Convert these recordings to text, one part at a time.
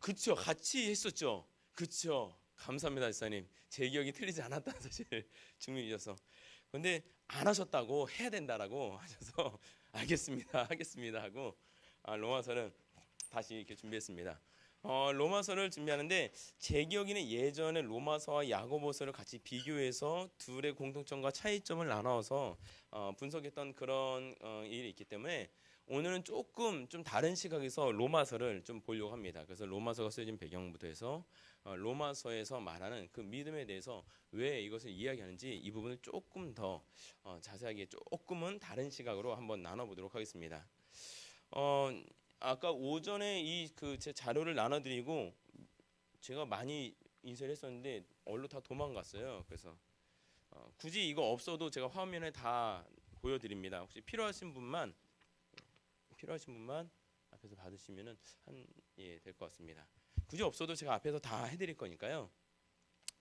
그쵸, 같이 했었죠. 그쵸. 감사합니다, 지사님. 제 기억이 틀리지 않았다는 사실을 증명해 주셔서. 근데 안 하셨다고 해야 된다라고 하셔서 알겠습니다, 하겠습니다 하고 로마서를 다시 이렇게 준비했습니다. 로마서를 준비하는데 제 기억에는 예전에 로마서와 야고보서를 같이 비교해서 둘의 공통점과 차이점을 나눠서 분석했던 그런 일이 있기 때문에 오늘은 조금 좀 다른 시각에서 로마서를 좀 보려고 합니다. 그래서 로마서가 쓰여진 배경부터 해서 로마서에서 말하는 그 믿음에 대해서 왜 이것을 이야기하는지 이 부분을 조금 더 자세하게 조금은 다른 시각으로 한번 나눠보도록 하겠습니다. 아까 오전에 이 그 제 자료를 나눠드리고 제가 많이 인쇄를 했었는데 얼로 다 도망갔어요. 그래서 굳이 이거 없어도 제가 화면에 다 보여드립니다. 혹시 필요하신 분만 앞에서 받으시면은 될 것 같습니다. 굳이 없어도 제가 앞에서 다 해드릴 거니까요.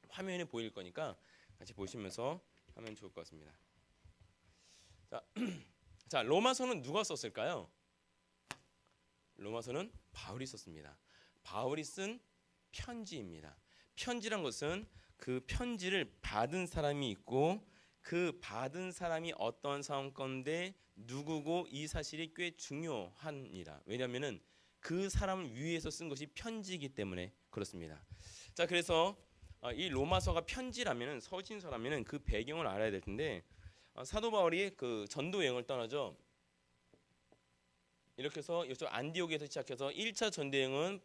화면에 보일 거니까 같이 보시면서 하면 좋을 것 같습니다. 자, 로마서는 누가 썼을까요? 로마서는 바울이 썼습니다. 바울이 쓴 편지입니다. 편지란 것은 그 편지를 받은 사람이 있고 그 받은 사람이 어떤 상황 건데 누구고 이 사실이 꽤 중요합니다. 왜냐하면은 그 사람을 위해서 쓴 것이 편지이기 때문에 그렇습니다. 자, 그래서 이 로마서가 편지라면은 서신서라면은 그 배경을 알아야 될 텐데 사도 바울이 그 전도 여행을 떠나죠. 이렇게 해서 이쪽 안디옥에서 시작해서 1차 전도 여행은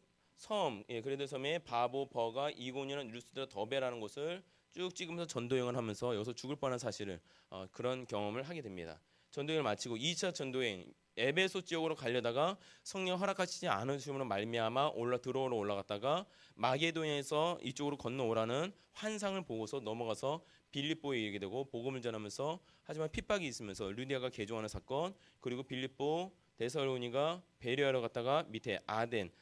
그레데 섬의 바보, 버가, 이고니온, 루스드라, 더베라는 곳을 쭉 찍으면서 전도 여행을 하면서 여기서 죽을 뻔한 사실을 그런 경험을 하게 됩니다. 전도 여행을 마치고 2차 전도 여행 에베소 지역으로 가려다가 성령 허락하시지 않으심으로 말미암아 들어오러 올라갔다가 마게도냐에서 이쪽으로 건너오라는 환상을 보고서 넘어가서 빌립보에 이르게 되고 복음을 전하면서 하지만 핍박이 있으면서 루디아가 개종하는 사건, 그리고 빌립보, 데살로니가 베레아로 갔다가 밑에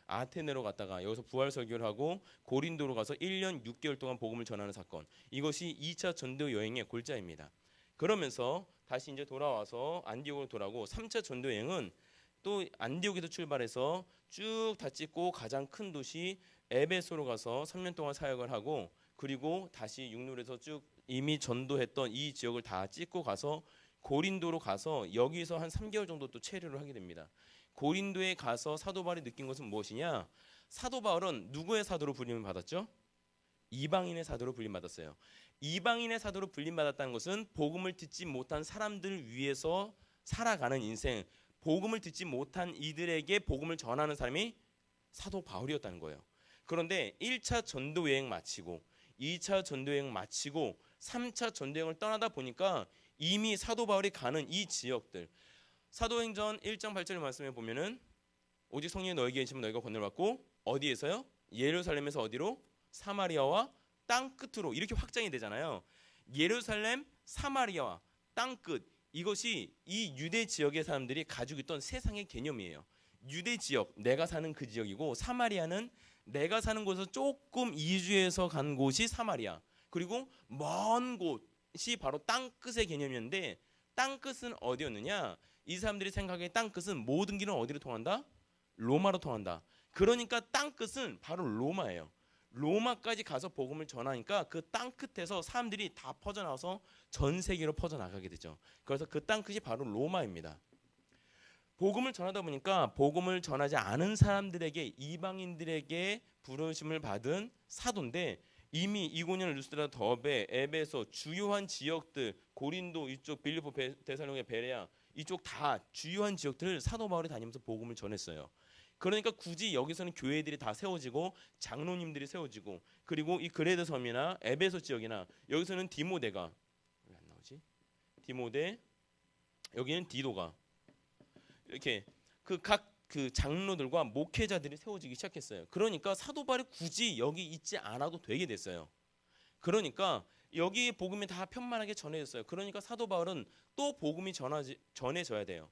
아테네로 갔다가 여기서 부활 설교를 하고 고린도로 가서 1년 6개월 동안 복음을 전하는 사건, 이것이 2차 전도 여행의 골자입니다. 그러면서 다시 이제 돌아와서 안디옥으로 돌아오고 3차 전도 여행은 또 안디옥에서 출발해서 쭉 다 찍고 가장 큰 도시 에베소로 가서 3년 동안 사역을 하고 그리고 다시 육로에서 쭉 이미 전도했던 이 지역을 다 찍고 가서 고린도로 가서 여기서 한 3개월 정도 또 체류를 하게 됩니다. 고린도에 가서 사도 바울이 느낀 것은 무엇이냐? 사도 바울은 누구의 사도로 불림을 받았죠? 이방인의 사도로 불림받았어요. 이방인의 사도로 불림받았다는 것은 복음을 듣지 못한 사람들을 위해서 살아가는 인생, 복음을 듣지 못한 이들에게 복음을 전하는 사람이 사도 바울이었다는 거예요. 그런데 1차 전도 여행 마치고 2차 전도 여행 마치고 3차 전도 여행을 떠나다 보니까 이미 사도 바울이 가는 이 지역들, 사도행전 1장 8절의 말씀에 보면은 오직 성령이 너에게 계시면 너희가 권능을 받고 어디에서요? 예루살렘에서 어디로? 사마리아와 땅 끝으로 이렇게 확장이 되잖아요. 예루살렘, 사마리아와 땅 끝, 이것이 이 유대 지역의 사람들이 가지고 있던 세상의 개념이에요. 유대 지역, 내가 사는 그 지역이고 사마리아는 내가 사는 곳에서 조금 이주해서 간 곳이 사마리아, 그리고 먼 곳이 바로 땅 끝의 개념이었는데 땅 끝은 어디였느냐? 이 사람들이 생각해 땅 끝은 모든 길은 어디로 통한다? 로마로 통한다. 그러니까 땅 끝은 바로 로마예요. 로마까지 가서 복음을 전하니까 그 땅 끝에서 사람들이 다 퍼져나와서 전 세계로 퍼져나가게 되죠. 그래서 그 땅 끝이 바로 로마입니다. 복음을 전하다 보니까 복음을 전하지 않은 사람들에게, 이방인들에게 부르심을 받은 사도인데 이미 이고니온, 루스드라, 더베, 에베소 주요한 지역들, 고린도 이쪽, 빌립보, 데살로니가, 베레아 이쪽 다 주요한 지역들을 사도 바울이 다니면서 복음을 전했어요. 그러니까 굳이 여기서는 교회들이 다 세워지고 장로님들이 세워지고 그리고 이 그레데 섬이나 에베소 지역이나 여기서는 디모데가 왜 안 나오지? 디모데, 여기는 디도가 이렇게 그 장로들과 목회자들이 세워지기 시작했어요. 그러니까 사도 바울이 굳이 여기 있지 않아도 되게 됐어요. 그러니까 여기 복음이 다 편만하게 전해졌어요. 그러니까 사도 바울은 또 복음이 전해져야 돼요.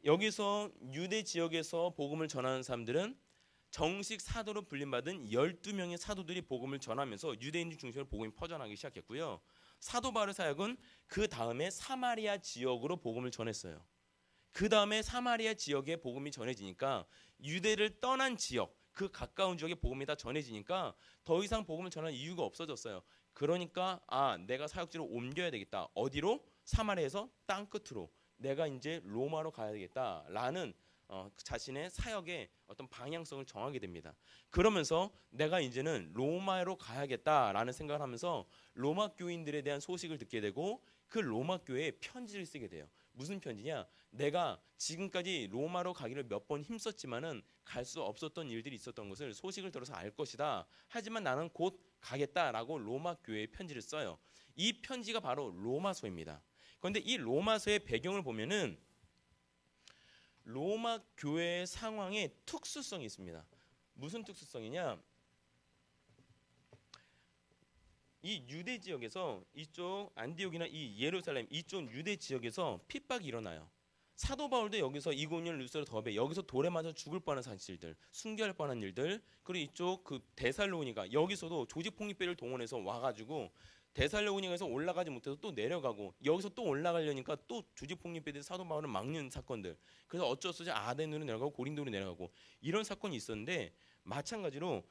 여기서 유대 지역에서 복음을 전하는 사람들은 정식 사도로 불림받은 12명의 사도들이 복음을 전하면서 유대인들 중심으로 복음이 퍼져나가기 시작했고요. 사도 바울의 사역은 그 다음에 사마리아 지역으로 복음을 전했어요. 그 다음에 사마리아 지역에 복음이 전해지니까 유대를 떠난 지역, 그 가까운 지역에 복음이 다 전해지니까 더 이상 복음을 전할 이유가 없어졌어요. 그러니까 내가 사역지로 옮겨야 되겠다. 어디로? 사마리아에서 땅 끝으로. 내가 이제 로마로 가야 되겠다라는 자신의 사역의 어떤 방향성을 정하게 됩니다. 그러면서 내가 이제는 로마로 가야겠다라는 생각을 하면서 로마 교인들에 대한 소식을 듣게 되고 그 로마 교회에 편지를 쓰게 돼요. 무슨 편지냐? 내가 지금까지 로마로 가기를 몇 번 힘썼지만은 갈 수 없었던 일들이 있었던 것을 소식을 들어서 알 것이다. 하지만 나는 곧 가겠다라고 로마 교회에 편지를 써요. 이 편지가 바로 로마서입니다. 그런데 이 로마서의 배경을 보면은 로마 교회의 상황에 특수성이 있습니다. 무슨 특수성이냐? 이 유대 지역에서 이쪽 안디옥이나 이 예루살렘 이쪽 유대 지역에서 핍박이 일어나요. 사도 바울도 여기서 이고니온, 루스드라, 더베 여기서 돌에 맞아 죽을 뻔한 사실들, 순교할 뻔한 일들, 그리고 이쪽 그 데살로니가 여기서도 조직폭력배를 동원해서 와가지고 데살로니가에서 올라가지 못해서 또 내려가고 여기서 또 올라가려니까 또 조직폭력배들이 사도 바울을 막는 사건들. 그래서 어쩔 수 없이 아덴으로 내려가고 고린도로 내려가고 이런 사건이 있었는데 마찬가지로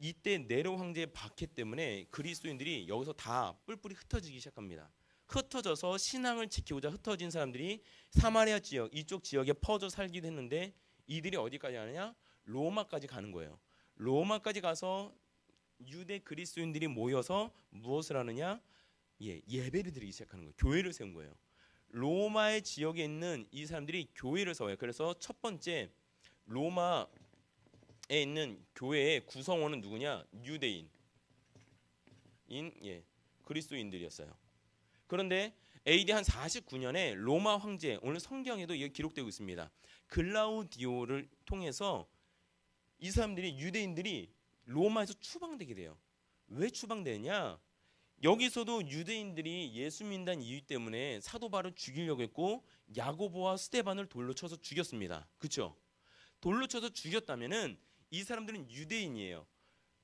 이때 네로 황제의 박해 때문에 그리스도인들이 여기서 다 뿔뿔이 흩어지기 시작합니다. 흩어져서 신앙을 지키고자 흩어진 사람들이 사마리아 지역 이쪽 지역에 퍼져 살기도 했는데 이들이 어디까지 가느냐? 로마까지 가는 거예요. 로마까지 가서 유대 그리스도인들이 모여서 무엇을 하느냐? 예배를 드리기 시작하는 거예요. 교회를 세운 거예요. 로마의 지역에 있는 이 사람들이 교회를 세워요. 그래서 첫 번째 로마에 있는 교회의 구성원은 누구냐? 유대인, 그리스도인들이었어요. 그런데 AD 한 49년에 로마 황제, 오늘 성경에도 이게 기록되고 있습니다. 글라우디오를 통해서 이 사람들이 유대인들이 로마에서 추방되게 돼요. 왜 추방되느냐? 여기서도 유대인들이 예수 믿는다는 이유 때문에 사도 바울을 죽이려고 했고 야고보와 스데반을 돌로 쳐서 죽였습니다. 그렇죠? 돌로 쳐서 죽였다면은 이 사람들은 유대인이에요.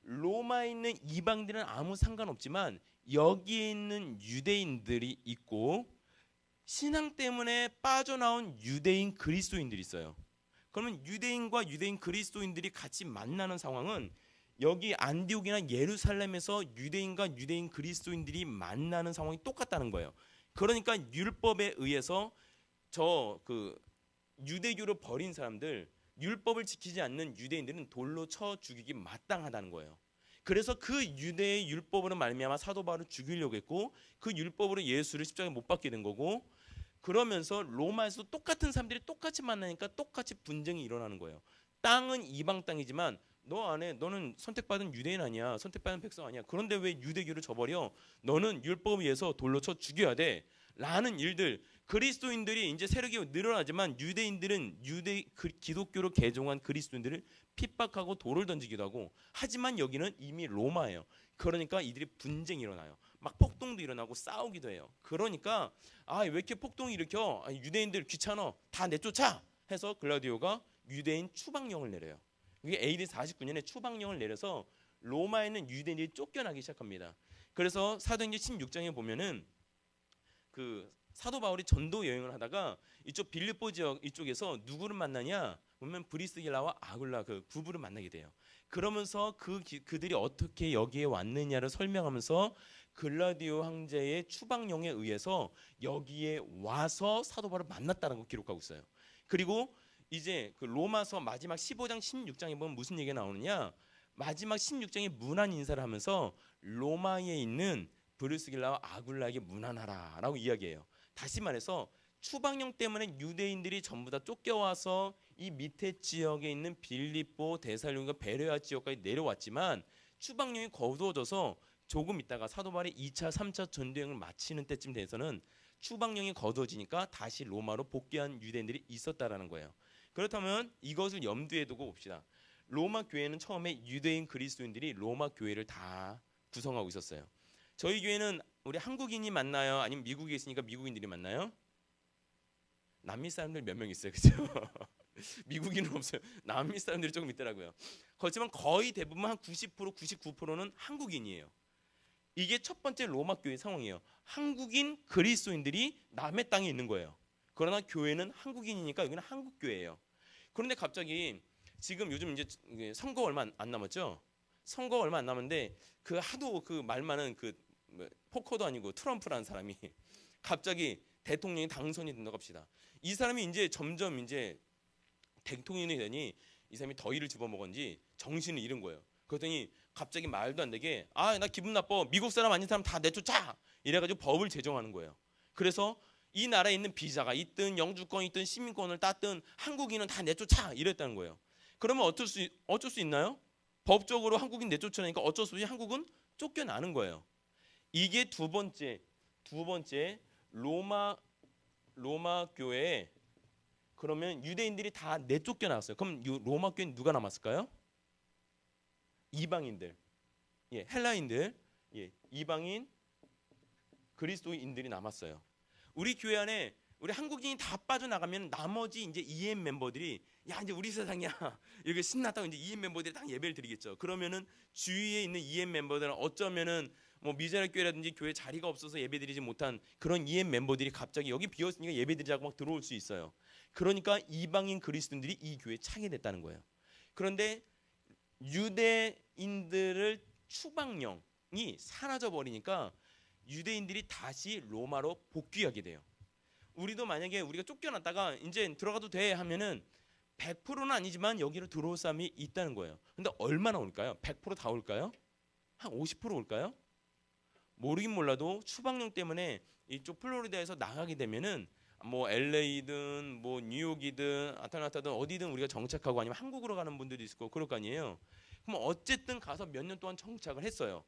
로마에 있는 이방들은 아무 상관없지만 여기에 있는 유대인들이 있고 신앙 때문에 빠져나온 유대인 그리스도인들이 있어요. 그러면 유대인과 유대인 그리스도인들이 같이 만나는 상황은 여기 안디옥이나 예루살렘에서 유대인과 유대인 그리스도인들이 만나는 상황이 똑같다는 거예요. 그러니까 율법에 의해서 유대교를 버린 사람들, 율법을 지키지 않는 유대인들은 돌로 쳐 죽이기 마땅하다는 거예요. 그래서 그 유대의 율법으로 말미암아 사도 바울을 죽이려고 했고 그 율법으로 예수를 십자가에 못 박게 된 거고 그러면서 로마에서 똑같은 사람들이 똑같이 만나니까 똑같이 분쟁이 일어나는 거예요. 땅은 이방 땅이지만 너는 선택받은 유대인 아니야. 선택받은 백성 아니야. 그런데 왜 유대교를 저버려? 너는 율법에 의해서 돌로 쳐 죽여야 돼. 라는 일들. 그리스도인들이 이제 세력이 늘어나지만 유대인들은 기독교로 개종한 그리스도인들을 핍박하고 돌을 던지기도 하고 하지만 여기는 이미 로마예요. 그러니까 이들이 분쟁이 일어나요. 막 폭동도 일어나고 싸우기도 해요. 그러니까 왜 이렇게 폭동이 일으켜? 유대인들 귀찮아. 다 내쫓아. 해서 글라디오가 유대인 추방령을 내려요. 이게 AD 49년에 추방령을 내려서 로마에 있는 유대인들이 쫓겨나기 시작합니다. 그래서 사도행전 16장에 보면은 그 사도 바울이 전도 여행을 하다가 이쪽 빌립보 지역 이쪽에서 누구를 만나냐? 보면 브리스길라와 아굴라 그 부부를 만나게 돼요. 그러면서 그들이 어떻게 여기에 왔느냐를 설명하면서 글라디오 황제의 추방령에 의해서 여기에 와서 사도 바울을 만났다는 걸 기록하고 있어요. 그리고 이제 그 로마서 마지막 15장 16장에 보면 무슨 얘기가 나오느냐? 마지막 16장에 문안 인사를 하면서 로마에 있는 브리스길라와 아굴라에게 문안하라라고 이야기해요. 다시 말해서 추방령 때문에 유대인들이 전부 다 쫓겨와서 이 밑에 지역에 있는 빌립보, 데살로니가, 베레아 지역까지 내려왔지만 추방령이 거두어져서 조금 있다가 사도 바울이 2차, 3차 전도여행을 마치는 때쯤 돼서는 추방령이 거두어지니까 다시 로마로 복귀한 유대인들이 있었다라는 거예요. 그렇다면 이것을 염두에 두고 봅시다. 로마 교회는 처음에 유대인 그리스도인들이 로마 교회를 다 구성하고 있었어요. 저희 교회는 우리 한국인이 만나요? 아니면 미국에 있으니까 미국인들이 만나요? 남미 사람들 몇 명 있어요, 그렇죠? 미국인은 없어요. 남미 사람들이 조금 있더라고요. 그렇지만 거의 대부분 한 90%, 99%는 한국인이에요. 이게 첫 번째 로마 교회 상황이에요. 한국인 그리스도인들이 남의 땅에 있는 거예요. 그러나 교회는 한국인이니까 여기는 한국 교회예요. 그런데 갑자기 지금 요즘 이제 선거 얼마 안 남았죠? 선거 얼마 안 남았는데 그 하도 그 말 많은 그 포커도 아니고 트럼프라는 사람이 갑자기 대통령이 당선이 된다고 합시다. 이 사람이 이제 점점 이제 대통령이 되니 이 사람이 더위를 집어먹었는지 정신을 잃은 거예요. 그랬더니 갑자기 말도 안 되게 나 기분 나빠. 미국 사람 아닌 사람 다 내쫓아. 이래가지고 법을 제정하는 거예요. 그래서 이 나라에 있는 비자가 있든 영주권이 있든 시민권을 땄든 한국인은 다 내쫓아 이랬다는 거예요. 그러면 어쩔 수 있나요? 법적으로 한국인 내쫓으니까 어쩔 수 없이 한국은 쫓겨나는 거예요. 이게 두 번째 로마 교회에 그러면 유대인들이 다 내쫓겨 나왔어요. 그럼 로마 교회는 누가 남았을까요? 이방인들, 헬라인들, 이방인 그리스도인들이 남았어요. 우리 교회 안에 우리 한국인이 다 빠져나가면 나머지 이제 EM 멤버들이 이제 우리 세상이야 이렇게 신났다고 이제 EM 멤버들이 딱 예배를 드리겠죠. 그러면은 주위에 있는 EM 멤버들은 어쩌면은 뭐 미자랄 교회라든지 교회 자리가 없어서 예배드리지 못한 그런 EM 멤버들이 갑자기 여기 비었으니까 예배드리자고 막 들어올 수 있어요. 그러니까 이방인 그리스도인들이 이 교회에 차게 됐다는 거예요. 그런데 유대인들을 추방령이 사라져 버리니까 유대인들이 다시 로마로 복귀하게 돼요. 우리도 만약에 우리가 쫓겨났다가 이제 들어가도 돼 하면은 100%는 아니지만 여기로 들어올 사람이 있다는 거예요. 근데 얼마나 올까요? 100% 다 올까요? 한 50% 올까요? 모르긴 몰라도 추방령 때문에 이쪽 플로리다에서 나가게 되면은 뭐 LA든 뭐 뉴욕이든 아틀란타든 어디든 우리가 정착하고 아니면 한국으로 가는 분들도 있을 거고 그럴 거 아니에요. 그럼 어쨌든 가서 몇 년 동안 정착을 했어요.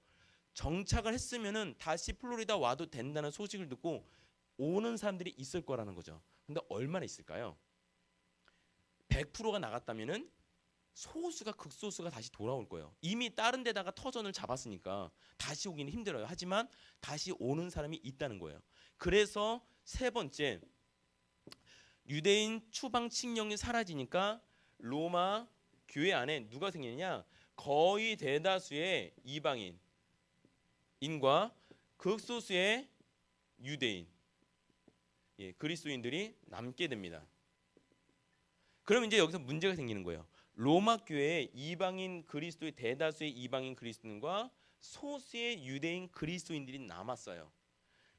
정착을 했으면은 다시 플로리다 와도 된다는 소식을 듣고 오는 사람들이 있을 거라는 거죠. 근데 얼마나 있을까요? 100%가 나갔다면은 소수가 극소수가 다시 돌아올 거예요. 이미 다른 데다가 터전을 잡았으니까 다시 오기는 힘들어요. 하지만 다시 오는 사람이 있다는 거예요. 그래서 세 번째, 유대인 추방 칙령이 사라지니까 로마 교회 안에 누가 생기느냐? 거의 대다수의 이방인과 극소수의 유대인, 그리스도인들이 남게 됩니다. 그러면 이제 여기서 문제가 생기는 거예요. 로마 교회에 이방인 그리스도의 대다수의 이방인 그리스도인과 소수의 유대인 그리스도인들이 남았어요.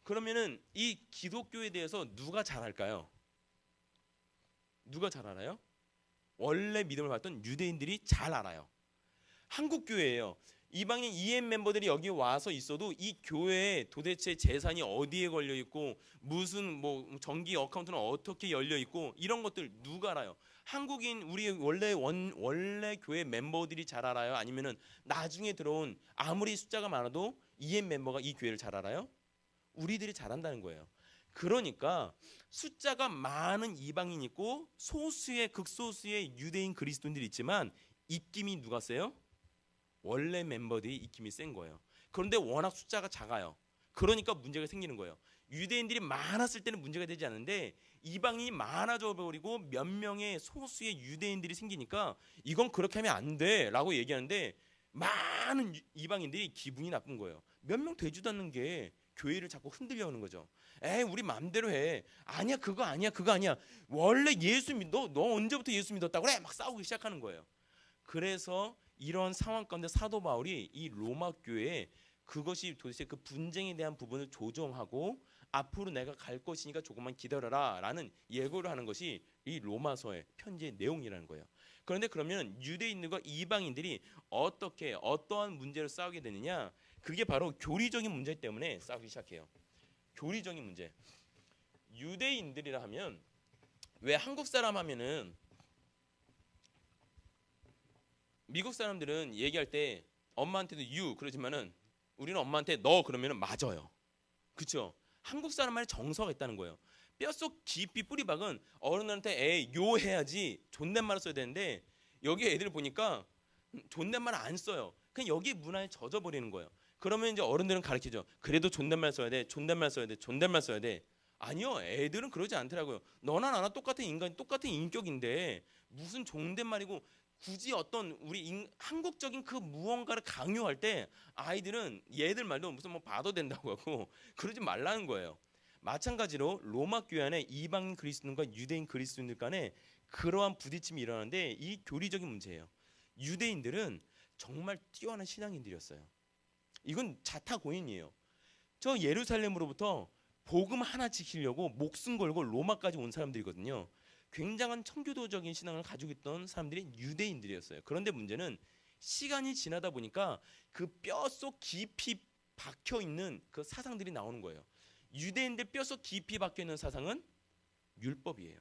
그러면은 이 기독교에 대해서 누가 잘 알까요? 누가 잘 알아요? 원래 믿음을 받던 유대인들이 잘 알아요. 한국 교회예요. 이방인 EM 멤버들이 여기 와서 있어도 이 교회에 도대체 재산이 어디에 걸려 있고 무슨 뭐 정기 어카운트는 어떻게 열려 있고 이런 것들 누가 알아요? 한국인 우리 원래 교회 멤버들이 잘 알아요? 아니면은 나중에 들어온 아무리 숫자가 많아도 EM 멤버가 이 교회를 잘 알아요? 우리들이 잘 안다는 거예요. 그러니까 숫자가 많은 이방인 있고 소수의 극소수의 유대인 그리스도인들이 있지만 입김이 누가 세요? 원래 멤버들이 입김이 센 거예요. 그런데 워낙 숫자가 작아요. 그러니까 문제가 생기는 거예요. 유대인들이 많았을 때는 문제가 되지 않는데 이방인이 많아져 버리고 몇 명의 소수의 유대인들이 생기니까 이건 그렇게 하면 안 돼라고 얘기하는데 많은 이방인들이 기분이 나쁜 거예요. 몇 명 되지도 않는 게 교회를 자꾸 흔들려오는 거죠. 우리 마음대로 해. 아니야 그거 아니야 그거 아니야. 원래 예수 믿어. 너 언제부터 예수 믿었다고 그래? 막 싸우기 시작하는 거예요. 그래서 이런 상황 가운데 사도 바울이 이 로마 교회에 그것이 도대체 그 분쟁에 대한 부분을 조정하고 앞으로 내가 갈 것이니까 조금만 기다려라 라는 예고를 하는 것이 이 로마서의 편지의 내용이라는 거예요. 그런데 그러면 유대인들과 이방인들이 어떠한 문제를 싸우게 되느냐? 그게 바로 교리적인 문제 때문에 싸우기 시작해요. 교리적인 문제. 유대인들이라 하면 왜 한국 사람 하면은 미국 사람들은 얘기할 때 엄마한테도 you 그러지만은 우리는 엄마한테 너 그러면은 맞아요. 그렇죠? 한국 사람만의 정서가 있다는 거예요. 뼛속 깊이 뿌리 박은 어른한테 요 해야지 존댓말을 써야 되는데 여기 애들 보니까 존댓말 안 써요. 그냥 여기 문화에 젖어 버리는 거예요. 그러면 이제 어른들은 가르치죠. 그래도 존댓말 써야 돼. 존댓말 써야 돼. 존댓말 써야 돼. 아니요. 애들은 그러지 않더라고요. 너나 나나 똑같은 인간, 똑같은 인격인데 무슨 존댓말이고 굳이 어떤 우리 한국적인 그 무언가를 강요할 때 아이들은 얘들 말도 무슨 뭐 봐도 된다고 하고 그러지 말라는 거예요. 마찬가지로 로마 교회 안에 이방인 그리스도인과 유대인 그리스도인들 간에 그러한 부딪힘이 일어나는데 이 교리적인 문제예요. 유대인들은 정말 뛰어난 신앙인들이었어요. 이건 자타고인이에요. 저 예루살렘으로부터 복음 하나 지키려고 목숨 걸고 로마까지 온 사람들이거든요. 굉장한 청교도적인 신앙을 가지고 있던 사람들이 유대인들이었어요. 그런데 문제는 시간이 지나다 보니까 그 뼛속 깊이 박혀 있는 그 사상들이 나오는 거예요. 유대인들 뼛속 깊이 박혀 있는 사상은 율법이에요.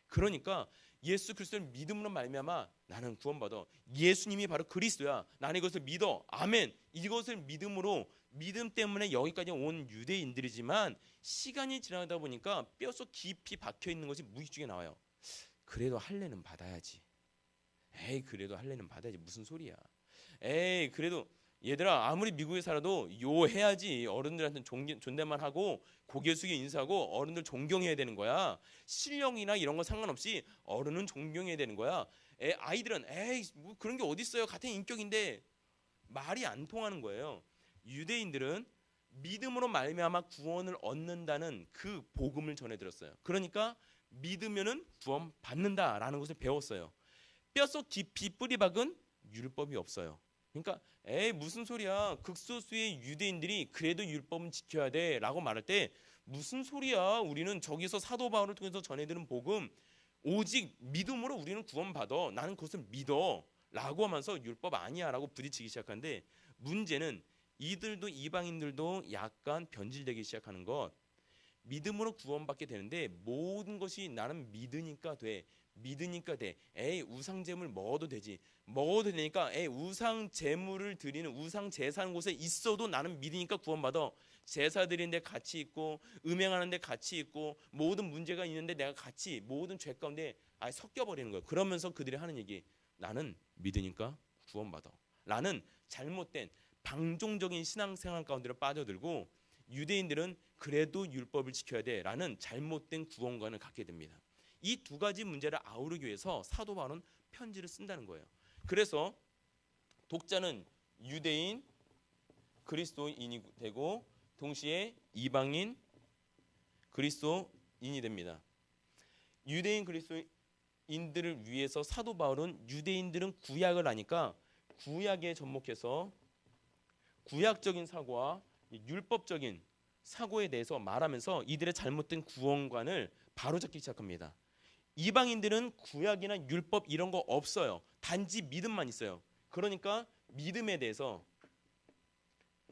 그러니까 예수 그리스도를 믿음으로 말미암아 나는 구원받아. 예수님이 바로 그리스도야. 나는 이것을 믿어. 아멘. 이것을 믿음으로 믿음 때문에 여기까지 온 유대인들이지만 시간이 지나다 보니까 뼛속 깊이 박혀 있는 것이 무의식중에 나와요. 그래도 할례는 받아야지. 에이 그래도 할례는 받아야지. 무슨 소리야. 에이 그래도 얘들아 아무리 미국에 살아도 요 해야지. 어른들한테 존댓말 하고 고개 숙여 인사하고 어른들 존경해야 되는 거야. 실력이나 이런 거 상관없이 어른은 존경해야 되는 거야. 아이들은 에이 뭐 그런 게 어디 있어요. 같은 인격인데 말이 안 통하는 거예요. 유대인들은 믿음으로 말미암아 구원을 얻는다는 그 복음을 전해 들었어요. 그러니까 믿으면은 구원 받는다라는 것을 배웠어요. 뼛속 깊이 뿌리 박은 율법이 없어요. 그러니까 에이 무슨 소리야. 극소수의 유대인들이 그래도 율법은 지켜야 돼라고 말할 때 무슨 소리야. 우리는 저기서 사도 바울을 통해서 전해드는 복음 오직 믿음으로 우리는 구원받아. 나는 그것을 믿어 라고 하면서 율법 아니야 라고 부딪히기 시작하는데 문제는 이들도 이방인들도 약간 변질되기 시작하는 것. 믿음으로 구원받게 되는데 모든 것이 나는 믿으니까 돼. 믿으니까 돼. 에이 우상 제물 먹어도 되지. 먹어도 되니까 에이 우상 제물을 드리는 우상 제사하는 곳에 있어도 나는 믿으니까 구원받아. 제사 드리는데 같이 있고 음행하는데 같이 있고 모든 문제가 있는데 내가 같이 모든 죄 가운데 섞여버리는 거예요. 그러면서 그들이 하는 얘기 나는 믿으니까 구원받아 라는 잘못된 방종적인 신앙생활 가운데로 빠져들고 유대인들은 그래도 율법을 지켜야 돼라는 잘못된 구원관을 갖게 됩니다. 이 두 가지 문제를 아우르기 위해서 사도 바울은 편지를 쓴다는 거예요. 그래서 독자는 유대인 그리스도인이 되고 동시에 이방인 그리스도인이 됩니다. 유대인 그리스도인들을 위해서 사도 바울은 유대인들은 구약을 아니까 구약에 접목해서 구약적인 사고와 율법적인 사고에 대해서 말하면서 이들의 잘못된 구원관을 바로잡기 시작합니다. 이방인들은 구약이나 율법 이런 거 없어요. 단지 믿음만 있어요. 그러니까 믿음에 대해서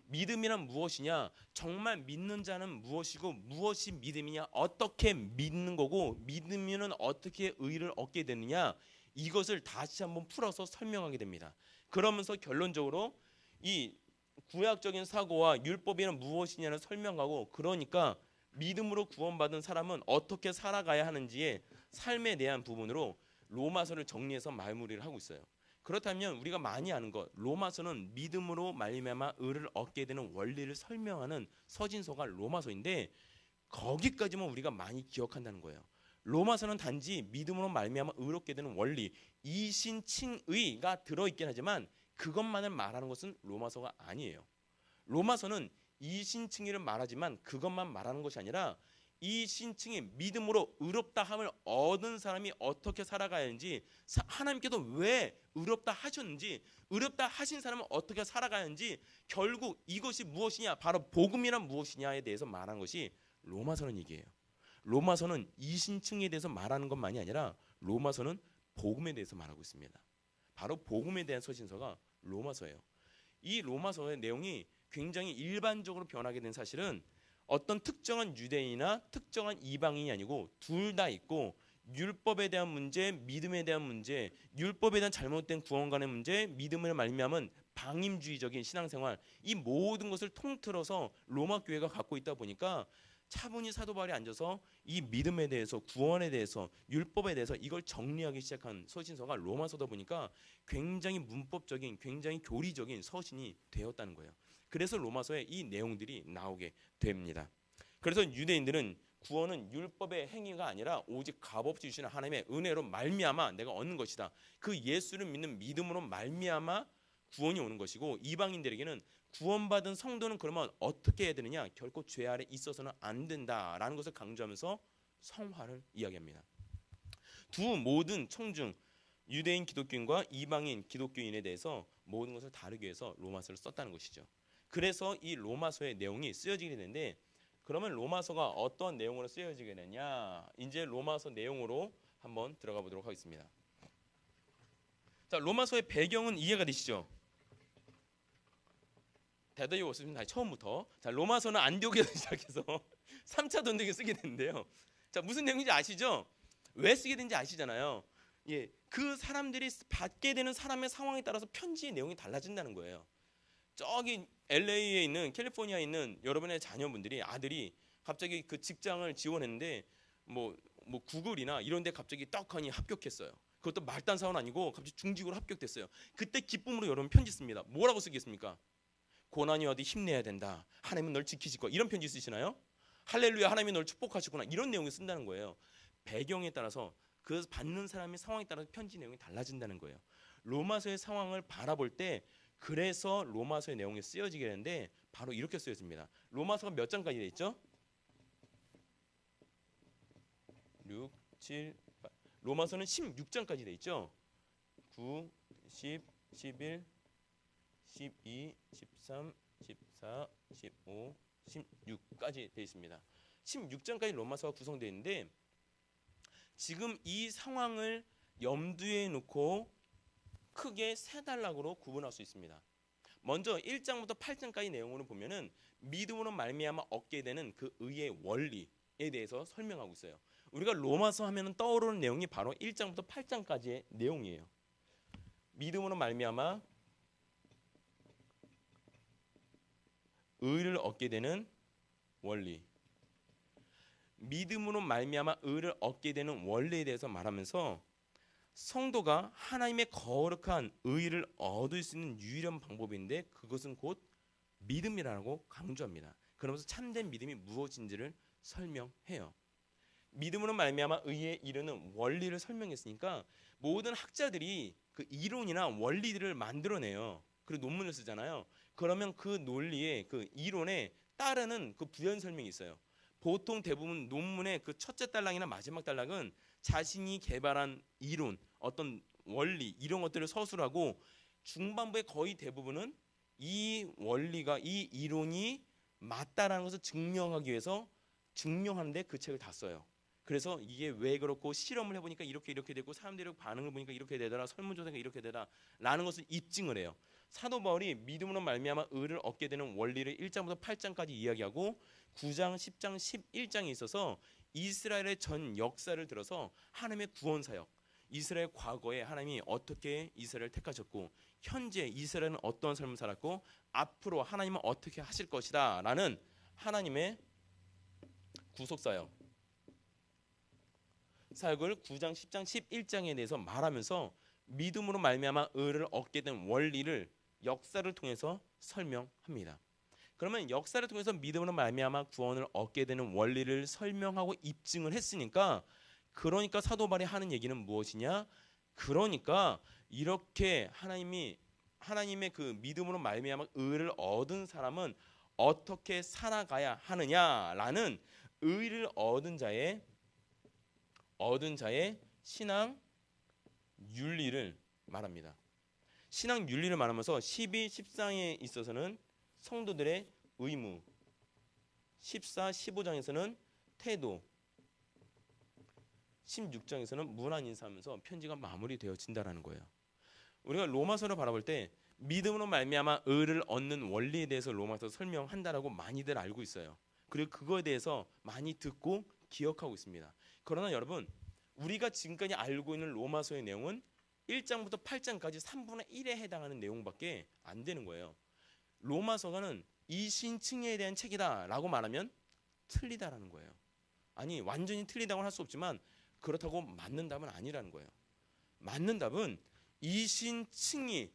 믿음이란 무엇이냐? 정말 믿는 자는 무엇이고 무엇이 믿음이냐? 어떻게 믿는 거고 믿으면 어떻게 의를 얻게 되느냐? 이것을 다시 한번 풀어서 설명하게 됩니다. 그러면서 결론적으로 이 구약적인 사고와 율법이란 무엇이냐를 설명하고 그러니까 믿음으로 구원받은 사람은 어떻게 살아가야 하는지의 삶에 대한 부분으로 로마서를 정리해서 마무리를 하고 있어요. 그렇다면 우리가 많이 아는 것 로마서는 믿음으로 말미암아 의를 얻게 되는 원리를 설명하는 서신서가 로마서인데 거기까지만 우리가 많이 기억한다는 거예요. 로마서는 단지 믿음으로 말미암아 의롭게 되는 원리 이신칭의가 들어있긴 하지만 그것만을 말하는 것은 로마서가 아니에요. 로마서는 이신칭의를 말하지만 그것만 말하는 것이 아니라 이신칭의 믿음으로 의롭다 함을 얻은 사람이 어떻게 살아가야 하는지 하나님께서 왜 의롭다 하셨는지 의롭다 하신 사람은 어떻게 살아가야 하는지 결국 이것이 무엇이냐 바로 복음이란 무엇이냐에 대해서 말하는 것이 로마서는 얘기예요. 로마서는 이신칭에 대해서 말하는 것만이 아니라 로마서는 복음에 대해서 말하고 있습니다. 바로 복음에 대한 서신서가 로마서예요. 이 로마서의 내용이 굉장히 일반적으로 변하게 된 사실은 어떤 특정한 유대인이나 특정한 이방인이 아니고 둘 다 있고 율법에 대한 문제, 믿음에 대한 문제, 율법에 대한 잘못된 구원관의 문제, 믿음을 말미암은 방임주의적인 신앙생활 이 모든 것을 통틀어서 로마 교회가 갖고 있다 보니까 차분히 사도 바울이 앉아서 이 믿음에 대해서 구원에 대해서 율법에 대해서 이걸 정리하기 시작한 서신서가 로마서다 보니까 굉장히 문법적인 굉장히 교리적인 서신이 되었다는 거예요. 그래서 로마서에 이 내용들이 나오게 됩니다. 그래서 유대인들은 구원은 율법의 행위가 아니라 오직 값없이 주시는 하나님의 은혜로 말미암아 내가 얻는 것이다. 그 예수를 믿는 믿음으로 말미암아 구원이 오는 것이고 이방인들에게는 구원받은 성도는 그러면 어떻게 해야 되느냐? 결코 죄 아래 있어서는 안 된다라는 것을 강조하면서 성화를 이야기합니다. 두 모든 청중 유대인 기독교인과 이방인 기독교인에 대해서 모든 것을 다루기 위해서 로마서를 썼다는 것이죠. 그래서 이 로마서의 내용이 쓰여지게 되는데 그러면 로마서가 어떤 내용으로 쓰여지게 되냐? 이제 로마서 내용으로 한번 들어가 보도록 하겠습니다. 자, 로마서의 배경은 이해가 되시죠? 대단히 없으면 다시 처음부터. 자, 로마서는 안디옥에서 시작해서 3차 전쟁에 쓰게 되는데요. 자, 무슨 내용인지 아시죠? 왜 쓰게 된지 아시잖아요. 예, 그 사람들이 받게 되는 사람의 상황에 따라서 편지의 내용이 달라진다는 거예요. 저기 LA에 있는 캘리포니아에 있는 여러분의 자녀분들이 아들이 갑자기 그 직장을 지원했는데 뭐 구글이나 이런 데 갑자기 떡하니 합격했어요. 그것도 말단 사원 아니고 갑자기 중직으로 합격됐어요. 그때 기쁨으로 여러분 편지 씁니다. 뭐라고 쓰겠습니까? 고난이 와도 힘내야 된다. 하나님은 널 지키실 거야. 이런 편지 쓰시나요? 할렐루야, 하나님이 널 축복하시구나. 이런 내용을 쓴다는 거예요. 배경에 따라서 그 받는 사람의 상황에 따라서 편지 내용이 달라진다는 거예요. 로마서의 상황을 바라볼 때 그래서 로마서의 내용이 쓰여지게 되는데 바로 이렇게 쓰여집니다. 로마서가 몇 장까지 돼 있죠? 6, 7, 8. 로마서는 16장까지 돼 있죠? 9, 10, 11, 12, 13, 14, 15, 16까지 돼 있습니다. 16장까지 로마서가 구성되어 있는데 지금 이 상황을 염두에 놓고 크게 세 단락으로 구분할 수 있습니다. 먼저 1장부터 8장까지 내용으로 보면은 믿음으로 말미암아 얻게 되는 그 의의 원리에 대해서 설명하고 있어요. 우리가 로마서 하면은 떠오르는 내용이 바로 1장부터 8장까지의 내용이에요. 믿음으로 말미암아 의를 얻게 되는 원리. 믿음으로 말미암아 의를 얻게 되는 원리에 대해서 말하면서 성도가 하나님의 거룩한 의를 얻을 수 있는 유일한 방법인데 그것은 곧 믿음이라고 강조합니다. 그러면서 참된 믿음이 무엇인지를 설명해요. 믿음으로 말미암아 의에 이르는 원리를 설명했으니까 모든 학자들이 그 이론이나 원리들을 만들어내요. 그리고 논문을 쓰잖아요. 그러면 그 논리에 그 이론에 따르는 그 부연 설명이 있어요. 보통 대부분 논문의 그 첫째 단락이나 마지막 단락은 자신이 개발한 이론, 어떤 원리 이런 것들을 서술하고 중반부의 거의 대부분은 이 원리가 이 이론이 맞다라는 것을 증명하기 위해서 증명하는데 그 책을 다 써요. 그래서 이게 왜 그렇고 실험을 해보니까 이렇게 되고 사람들의 반응을 보니까 이렇게 되더라, 설문조사가 이렇게 되더라라는 것을 입증을 해요. 사도 바울이 믿음으로 말미암아 의를 얻게 되는 원리를 1장부터 8장까지 이야기하고 9장, 10장, 11장에 있어서 이스라엘의 전 역사를 들어서 하나님의 구원 사역, 이스라엘 과거에 하나님이 어떻게 이스라엘을 택하셨고 현재 이스라엘은 어떤 삶을 살았고 앞으로 하나님은 어떻게 하실 것이다 라는 하나님의 구속사역 사역을 9장, 10장, 11장에 대해서 말하면서 믿음으로 말미암아 의를 얻게 된 원리를 역사를 통해서 설명합니다. 그러면 역사를 통해서 믿음으로 말미암아 구원을 얻게 되는 원리를 설명하고 입증을 했으니까 그러니까 사도 바울이 하는 얘기는 무엇이냐? 그러니까 이렇게 하나님의 그 믿음으로 말미암아 의를 얻은 사람은 어떻게 살아가야 하느냐라는 의를 얻은 자의 신앙 윤리를 말합니다. 신앙 윤리를 말하면서 12, 13에 있어서는 성도들의 의무, 14, 15장에서는 태도, 16장에서는 문안 인사하면서 편지가 마무리되어진다라는 거예요. 우리가 로마서를 바라볼 때 믿음으로 말미암아 의를 얻는 원리에 대해서 로마서 설명한다라고 많이들 알고 있어요. 그리고 그거에 대해서 많이 듣고 기억하고 있습니다. 그러나 여러분, 우리가 지금까지 알고 있는 로마서의 내용은 1장부터 8장까지 3분의 1에 해당하는 내용밖에 안 되는 거예요. 로마서가는 이신층에 대한 책이다라고 말하면 틀리다라는 거예요. 아니 완전히 틀리다고는 할 수 없지만 그렇다고 맞는 답은 아니라는 거예요. 맞는 답은 이신층이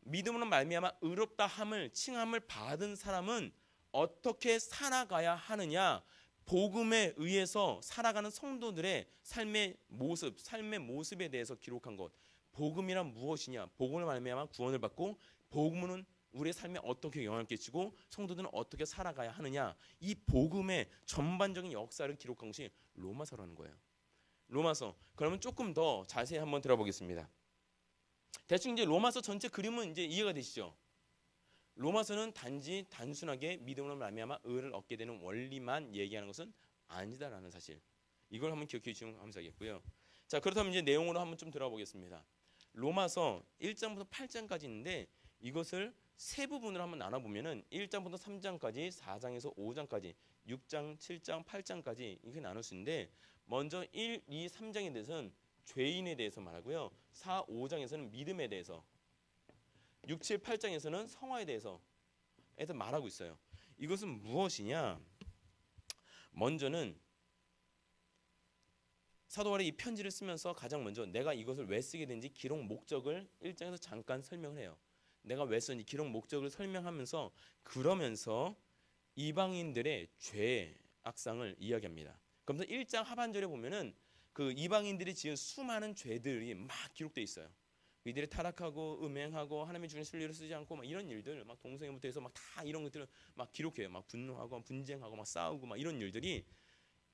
믿음으로 말미암아 의롭다 함을 칭함을 받은 사람은 어떻게 살아가야 하느냐, 복음에 의해서 살아가는 성도들의 삶의 모습에 대해서 기록한 것. 복음이란 무엇이냐? 복음을 말미암아 구원을 받고 복음은 우리의 삶에 어떻게 영향을 끼치고 성도들은 어떻게 살아가야 하느냐, 이 복음의 전반적인 역사를 기록한 것이 로마서라는 거예요. 로마서. 그러면 조금 더 자세히 한번 들어보겠습니다. 대충 이제 로마서 전체 그림은 이제 이해가 되시죠? 로마서는 단순하게 믿음으로 말미암아 의를 얻게 되는 원리만 얘기하는 것은 아니다라는 사실. 이걸 한번 기억해 주시면 감사하겠고요. 자, 그렇다면 이제 내용으로 한번 좀 들어보겠습니다. 로마서 1장부터 8장까지 있는데 이것을 세 부분으로 한번 나눠보면은 1장부터 3장까지, 4장에서 5장까지, 6장, 7장, 8장까지 이렇게 나눌 수 있는데 먼저 1, 2, 3장에 대해서는 죄인에 대해서 말하고요. 4, 5장에서는 믿음에 대해서, 6, 7, 8장에서는 성화에 대해서 말하고 있어요. 이것은 무엇이냐? 먼저는 사도 바울이 이 편지를 쓰면서 가장 먼저 내가 이것을 왜 쓰게 된지 기록 목적을 1장에서 잠깐 설명을 해요. 내가 왜 썼는지 기록 목적을 설명하면서 그러면서 이방인들의 죄 악상을 이야기합니다. 그러면서 1장 하반절에 보면은 그 이방인들이 지은 수많은 죄들이 막 기록되어 있어요. 이들이 타락하고 음행하고 하나님의 주신 진리를 쓰지 않고 막 이런 일들, 막 동성애부터 해서 막 다 이런 것들을 막 기록해요. 막 분노하고 분쟁하고 막 싸우고 막 이런 일들이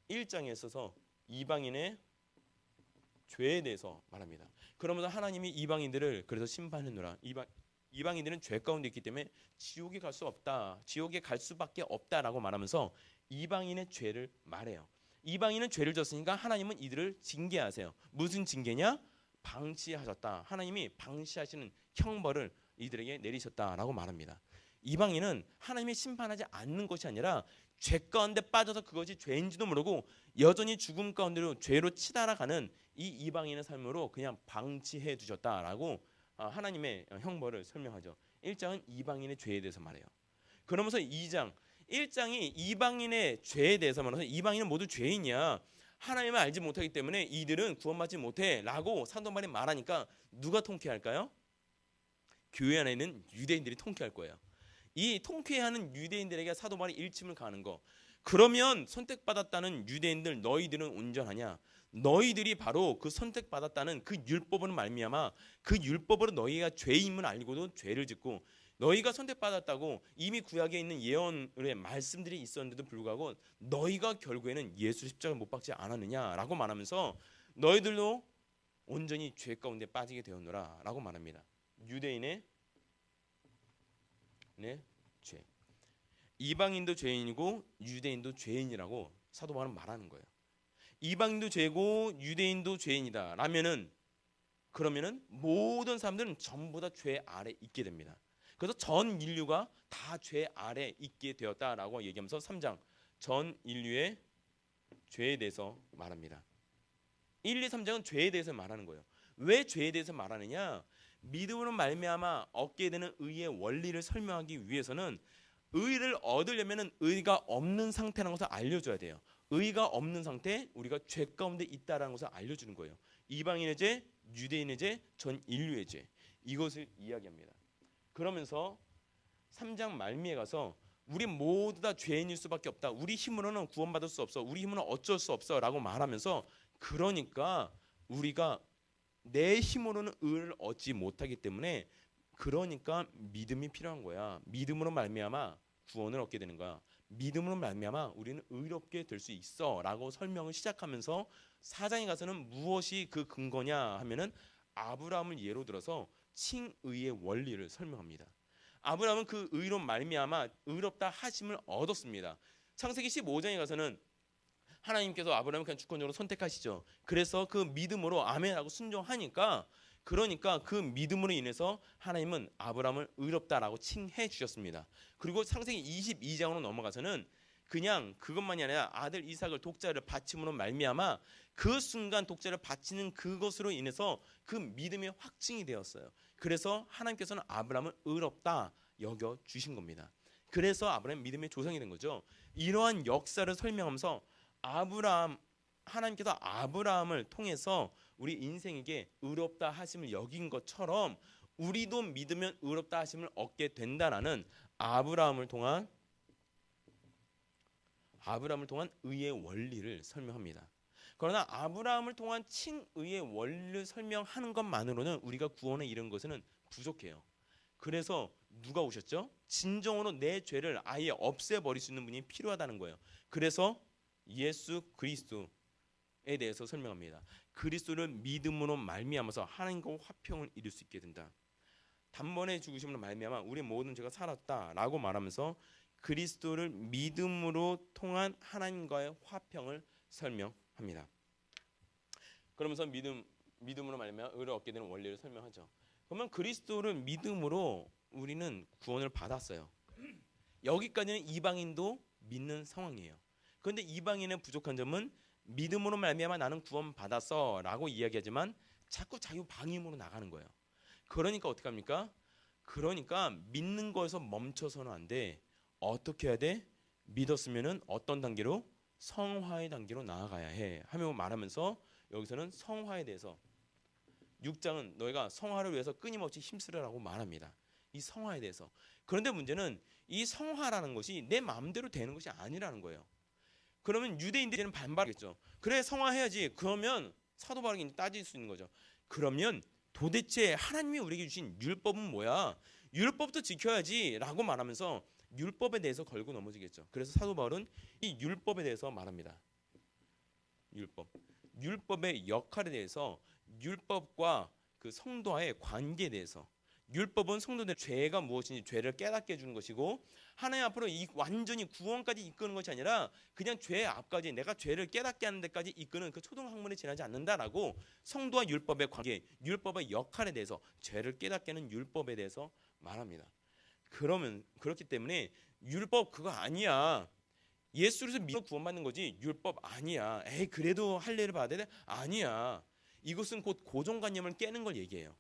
1장에 있어서 이방인의 죄에 대해서 말합니다. 그러면서 하나님이 이방인들을 그래서 심판하노라. 이방인들은 죄 가운데 있기 때문에 지옥에 갈 수 없다. 지옥에 갈 수밖에 없다라고 말하면서 이방인의 죄를 말해요. 이방인은 죄를 졌으니까 하나님은 이들을 징계하세요. 무슨 징계냐? 방치하셨다. 하나님이 방치하시는 형벌을 이들에게 내리셨다라고 말합니다. 이방인은 하나님이 심판하지 않는 것이 아니라 죄 가운데 빠져서 그것이 죄인지도 모르고 여전히 죽음 가운데로 죄로 치달아가는 이 이방인의 삶으로 그냥 방치해 두셨다라고 하나님의 형벌을 설명하죠. 1장은 이방인의 죄에 대해서 말해요. 그러면서 2장, 1장이 이방인의 죄에 대해서 말해서 이방인은 모두 죄인이야. 하나님을 알지 못하기 때문에 이들은 구원받지 못해 라고 사도 바울이 말하니까 누가 통쾌할까요? 교회 안에 있는 유대인들이 통쾌할 거예요. 이 통쾌하는 유대인들에게 사도 바울이 일침을 가는 거. 그러면 선택받았다는 유대인들 너희들은 온전하냐? 너희들이 바로 그 선택받았다는 그 율법으로 말미암아 그 율법으로 너희가 죄임을 알고도 죄를 짓고 너희가 선택받았다고 이미 구약에 있는 예언의 말씀들이 있었는데도 불구하고 너희가 결국에는 예수 십자가를 못 박지 않았느냐라고 말하면서 너희들도 온전히 죄 가운데 빠지게 되었노라 라고 말합니다. 유대인의 죄. 이방인도 죄인이고 유대인도 죄인이라고 사도 바울은 말하는 거예요. 이방인도 죄고 유대인도 죄인이다 라면은 그러면은 모든 사람들은 전부 다 죄 아래 있게 됩니다. 그래서 전 인류가 다 죄 아래 있게 되었다라고 얘기하면서 3장 전 인류의 죄에 대해서 말합니다. 1, 2, 3장은 죄에 대해서 말하는 거예요. 왜 죄에 대해서 말하느냐? 믿음으로 말미암아 얻게 되는 의의 원리를 설명하기 위해서는 의를 얻으려면 의가 없는 상태라는 것을 알려줘야 돼요. 의가 없는 상태, 우리가 죄 가운데 있다라는 것을 알려주는 거예요. 이방인의 죄, 유대인의 죄, 전 인류의 죄, 이것을 이야기합니다. 그러면서 3장 말미에 가서 우리 모두 다 죄인일 수밖에 없다. 우리 힘으로는 구원받을 수 없어. 우리 힘으로는 어쩔 수 없어 라고 말하면서 그러니까 우리가 내 힘으로는 의를 얻지 못하기 때문에 그러니까 믿음이 필요한 거야. 믿음으로 말미암아 구원을 얻게 되는 거야. 믿음으로 말미암아 우리는 의롭게 될 수 있어 라고 설명을 시작하면서 4장에 가서는 무엇이 그 근거냐 하면은 아브라함을 예로 들어서 칭의의 원리를 설명합니다. 아브라함은 그 의로 말미암아 의롭다 하심을 얻었습니다. 창세기 15장에 가서는 하나님께서 아브라함을 그냥 주권적으로 선택하시죠. 그래서 그 믿음으로 아멘하고 순종하니까 그러니까 그 믿음으로 인해서 하나님은 아브라함을 의롭다라고 칭해 주셨습니다. 그리고 창세기 22장으로 넘어가서는 그냥 그것만이 아니라 아들 이삭을 독자를 바침으로 말미암아 그 순간 독자를 바치는 그것으로 인해서 그 믿음이 확증이 되었어요. 그래서 하나님께서는 아브라함을 의롭다 여겨 주신 겁니다. 그래서 아브라함 믿음의 조상이 된 거죠. 이러한 역사를 설명하면서 하나님께서 아브라함을 통해서 우리 인생에게 의롭다 하심을 여긴 것처럼 우리도 믿으면 의롭다 하심을 얻게 된다라는 아브라함을 통한 의의 원리를 설명합니다. 그러나 아브라함을 통한 칭의의 원리를 설명하는 것만으로는 우리가 구원에 이른 것은 부족해요. 그래서 누가 오셨죠? 진정으로 내 죄를 아예 없애버릴 수 있는 분이 필요하다는 거예요. 그래서 예수 그리스도의 대해서 설명합니다. 그리스도를 믿음으로 말미암아서 하나님과 화평을 이룰 수 있게 된다. 단번에 죽으심으로 말미암아 우리 모든 죄가 살았다라고 말하면서 그리스도를 믿음으로 통한 하나님과의 화평을 설명합니다. 그러면서 믿음으로 말미암아 의를 얻게 되는 원리를 설명하죠. 그러면 그리스도를 믿음으로 우리는 구원을 받았어요. 여기까지는 이방인도 믿는 상황이에요. 그런데 이방인의 부족한 점은 믿음으로 말미암아 나는 구원 받았어라고 이야기하지만 자꾸 자기 방임으로 나가는 거예요. 그러니까 어떻게 합니까? 그러니까 믿는 거에서 멈춰서는 안 돼. 어떻게 해야 돼? 믿었으면은 어떤 단계로? 성화의 단계로 나아가야 해. 하며 말하면서 여기서는 성화에 대해서 6장은 너희가 성화를 위해서 끊임없이 힘쓰라라고 말합니다. 이 성화에 대해서. 그런데 문제는 이 성화라는 것이 내 마음대로 되는 것이 아니라는 거예요. 그러면 유대인들은 반발하겠죠. 그래 성화해야지. 그러면 사도 바울이 따질 수 있는 거죠. 그러면 도대체 하나님이 우리에게 주신 율법은 뭐야? 율법도 지켜야지 라고 말하면서 율법에 대해서 걸고 넘어지겠죠. 그래서 사도 바울은 이 율법에 대해서 말합니다. 율법의 역할에 대해서, 율법과 그 성도와의 관계에 대해서, 율법은 성도들의 죄가 무엇인지 죄를 깨닫게 해주는 것이고 하나님 앞으로 완전히 구원까지 이끄는 것이 아니라 그냥 죄 앞까지 내가 죄를 깨닫게 하는 데까지 이끄는 그 초등학문에 지나지 않는다라고 성도와 율법의 관계, 율법의 역할에 대해서, 죄를 깨닫게 하는 율법에 대해서 말합니다. 그러면 그렇기 때문에 율법 그거 아니야. 예수를 믿어 구원받는 거지 율법 아니야. 에이 그래도 할례를 받아야 돼? 아니야. 이것은 곧 고정관념을 깨는 걸 얘기해요.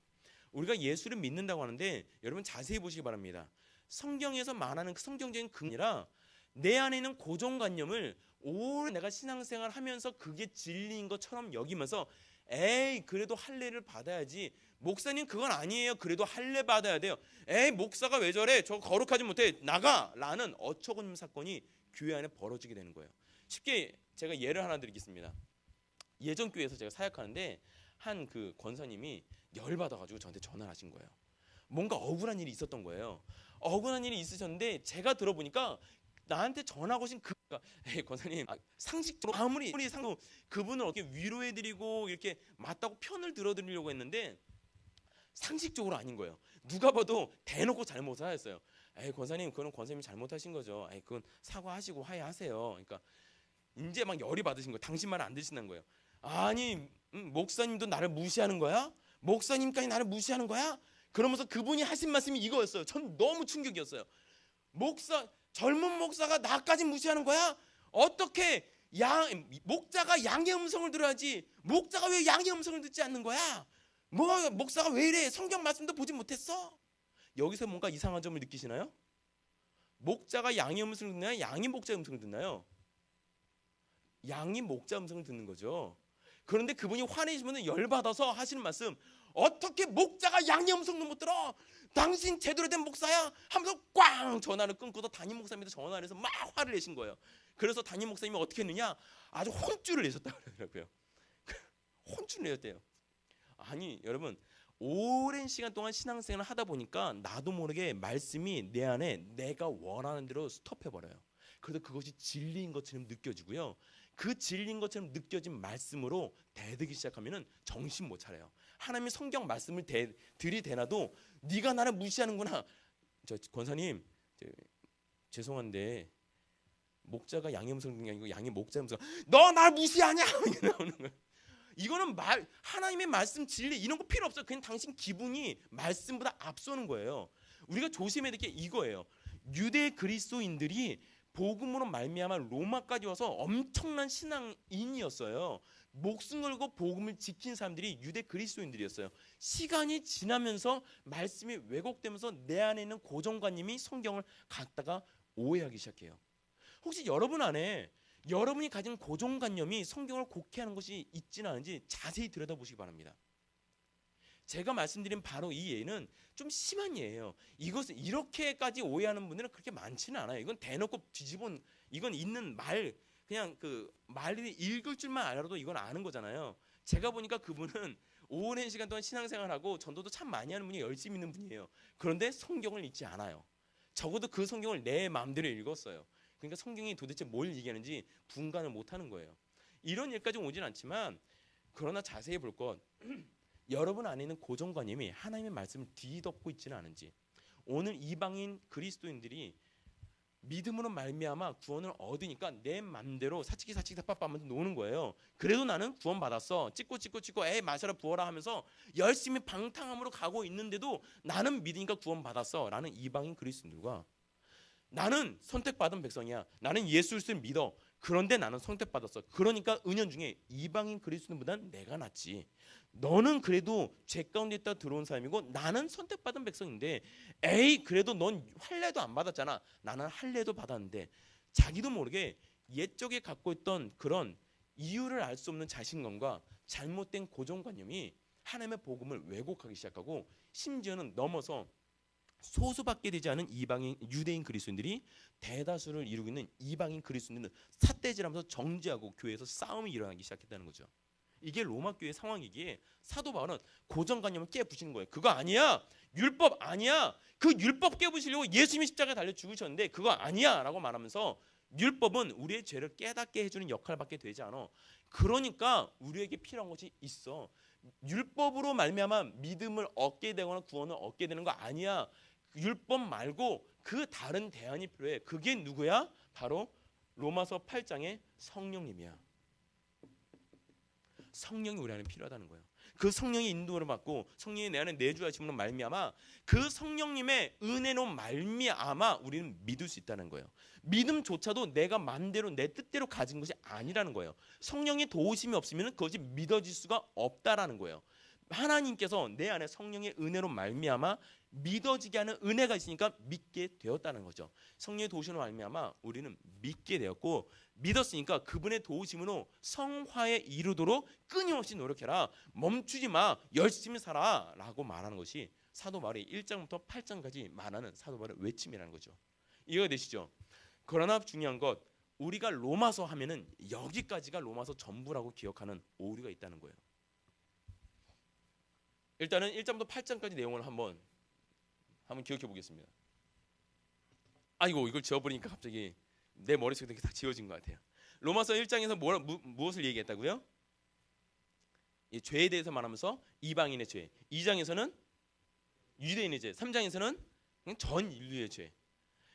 우리가 예수를 믿는다고 하는데 여러분 자세히 보시기 바랍니다. 성경에서 말하는 그 성경적인 근이라 내 안에 있는 고정관념을 오래 내가 신앙생활 하면서 그게 진리인 것처럼 여기면서 에이 그래도 할례를 받아야지. 목사님 그건 아니에요. 그래도 할례 받아야 돼요. 에이 목사가 왜 저래? 저 거룩하지 못해. 나가! 라는 어처구니 사건이 교회 안에 벌어지게 되는 거예요. 쉽게 제가 예를 하나 드리겠습니다. 예전 교회에서 제가 사역하는데 한 그 권사님이 열받아가지고 저한테 전화를 하신 거예요. 뭔가 억울한 일이 있었던 거예요. 억울한 일이 있으셨는데 제가 들어보니까 나한테 전화 거신 에이 권사님 상식적으로 아무리 상도 그분을 어떻게 위로해드리고 이렇게 맞다고 편을 들어드리려고 했는데 상식적으로 아닌 거예요. 누가 봐도 대놓고 잘못을 하셨어요. 에이 권사님 그건 권사님이 잘못하신 거죠. 에이 그건 사과하시고 화해하세요. 그러니까 이제 막 열이 받으신 거예요. 당신 말 안 듣신다는 거예요. 아니 목사님도 나를 무시하는 거야? 목사님까지 나를 무시하는 거야? 그러면서 그분이 하신 말씀이 이거였어요. 전 너무 충격이었어요. 젊은 목사가 나까지 무시하는 거야? 어떻게 목자가 양의 음성을 들어야지 목자가 왜 양의 음성을 듣지 않는 거야? 뭐 목사가 왜 이래? 성경 말씀도 보지 못했어? 여기서 뭔가 이상한 점을 느끼시나요? 목자가 양의 음성을 듣나요? 양이 목자의 음성을 듣나요? 양이 목자 음성을 듣는 거죠. 그런데 그분이 화내시면 열받아서 하시는 말씀, 어떻게 목자가 양의 음성도 못 들어? 당신 제대로 된 목사야? 하면서 꽝 전화를 끊고서 담임 목사님한테 전화를 해서 막 화를 내신 거예요. 그래서 담임 목사님이 어떻게 했느냐? 아주 혼쭐을 내셨다고 그러더라고요. 혼쭐을 내셨대요. 아니 여러분 오랜 시간 동안 신앙생활을 하다 보니까 나도 모르게 말씀이 내 안에 내가 원하는 대로 스톱해버려요. 그래서 그것이 진리인 것처럼 느껴지고요. 그 진리인 것처럼 느껴진 말씀으로 대들기 시작하면 정신 못 차려요. 하나님의 성경 말씀을 들이대놔도 네가 나를 무시하는구나. 저 권사님 죄송한데 목자가 양의 음성 듣는 게 아니고 양이 목자 음성. 너 날 무시하냐? 이게 나오는 거예요. 이거는 하나님의 말씀 진리 이런 거 필요 없어요. 그냥 당신 기분이 말씀보다 앞서는 거예요. 우리가 조심해야 될 게 이거예요. 유대 그리스도인들이 복음으로 말미암아 로마까지 와서 엄청난 신앙인이었어요. 목숨 걸고 복음을 지킨 사람들이 유대 그리스도인들이었어요. 시간이 지나면서 말씀이 왜곡되면서 내 안에 있는 고정관념이 성경을 갖다가 오해하기 시작해요. 혹시 여러분 안에 여러분이 가진 고정관념이 성경을 곡해하는 것이 있지는 않은지 자세히 들여다보시기 바랍니다. 제가 말씀드린 바로 이 예는 좀 심한 예예요. 이것을 이렇게까지 오해하는 분들은 그렇게 많지는 않아요. 이건 대놓고 뒤집은 이건 있는 말 그냥 그 말이 읽을 줄만 알아도 이건 아는 거잖아요. 제가 보니까 그분은 오랜 시간 동안 신앙생활하고 전도도 참 많이 하는 분이 열심히 있는 분이에요. 그런데 성경을 읽지 않아요. 적어도 그 성경을 내 마음대로 읽었어요. 그러니까 성경이 도대체 뭘 얘기하는지 분간을 못하는 거예요. 이런 일까지 오진 않지만 그러나 자세히 볼 것 여러분 안에 있는 고정관념이 하나님의 말씀을 뒤덮고 있지는 않은지 오늘 이방인 그리스도인들이 믿음으로 말미암아 구원을 얻으니까 내 맘대로 사치기 다빠빠하면서 노는 거예요. 그래도 나는 구원 받았어. 찍고 에이 마셔라 부어라 하면서 열심히 방탕함으로 가고 있는데도 나는 믿으니까 구원 받았어 라는 이방인 그리스도인들과 나는 선택받은 백성이야. 나는 예수를 믿어. 그런데 나는 선택받았어. 그러니까 은연중에 이방인 그리스도인보다는 내가 낫지. 너는 그래도 죄 가운데 있다 들어온 사람이고 나는 선택받은 백성인데 에이 그래도 넌 할례도 안 받았잖아. 나는 할례도 받았는데 자기도 모르게 옛적에 갖고 있던 그런 이유를 알 수 없는 자신감과 잘못된 고정관념이 하나님의 복음을 왜곡하기 시작하고 심지어는 넘어서 소수밖에 되지 않은 이방인 유대인 그리스도인들이 대다수를 이루고 있는 이방인 그리스도인들은 삿대질하면서 정죄하고 교회에서 싸움이 일어나기 시작했다는 거죠. 이게 로마 교회 상황이기에 사도 바울은 고정관념을 깨부시는 거예요. 그거 아니야. 율법 아니야. 그 율법 깨부시려고 예수님이 십자가에 달려 죽으셨는데 그거 아니야 라고 말하면서 율법은 우리의 죄를 깨닫게 해주는 역할밖에 되지 않아. 그러니까 우리에게 필요한 것이 있어. 율법으로 말미암아 믿음을 얻게 되거나 구원을 얻게 되는 거 아니야. 율법 말고 그 다른 대안이 필요해. 그게 누구야? 바로 로마서 8장의 성령님이야. 성령이 우리 안에 필요하다는 거예요. 그 성령의 인도를 받고 성령이 내 안에 내주하심으로 말미암아 그 성령님의 은혜로 말미암아 우리는 믿을 수 있다는 거예요. 믿음조차도 내가 마음대로 내 뜻대로 가진 것이 아니라는 거예요. 성령의 도우심이 없으면 그것이 믿어질 수가 없다라는 거예요. 하나님께서 내 안에 성령의 은혜로 말미암아 믿어지게 하는 은혜가 있으니까 믿게 되었다는 거죠. 성령의 도우심으로 말미암아 우리는 믿게 되었고 믿었으니까 그분의 도우심으로 성화에 이르도록 끊임없이 노력해라. 멈추지 마. 열심히 살아 라고 말하는 것이 사도 바울이 1장부터 8장까지 말하는 사도 바울의 외침이라는 거죠. 이해가 되시죠? 그러나 중요한 것 우리가 로마서 하면은 여기까지가 로마서 전부라고 기억하는 오류가 있다는 거예요. 일단은 1장부터 8장까지 내용을 한번 기억해 보겠습니다. 아이고 이걸 지워버리니까 갑자기 내 머릿속에 다 지워진 것 같아요. 로마서 1장에서 무엇을 얘기했다고요? 이 죄에 대해서 말하면서 이방인의 죄. 2장에서는 유대인의 죄. 3장에서는 전 인류의 죄.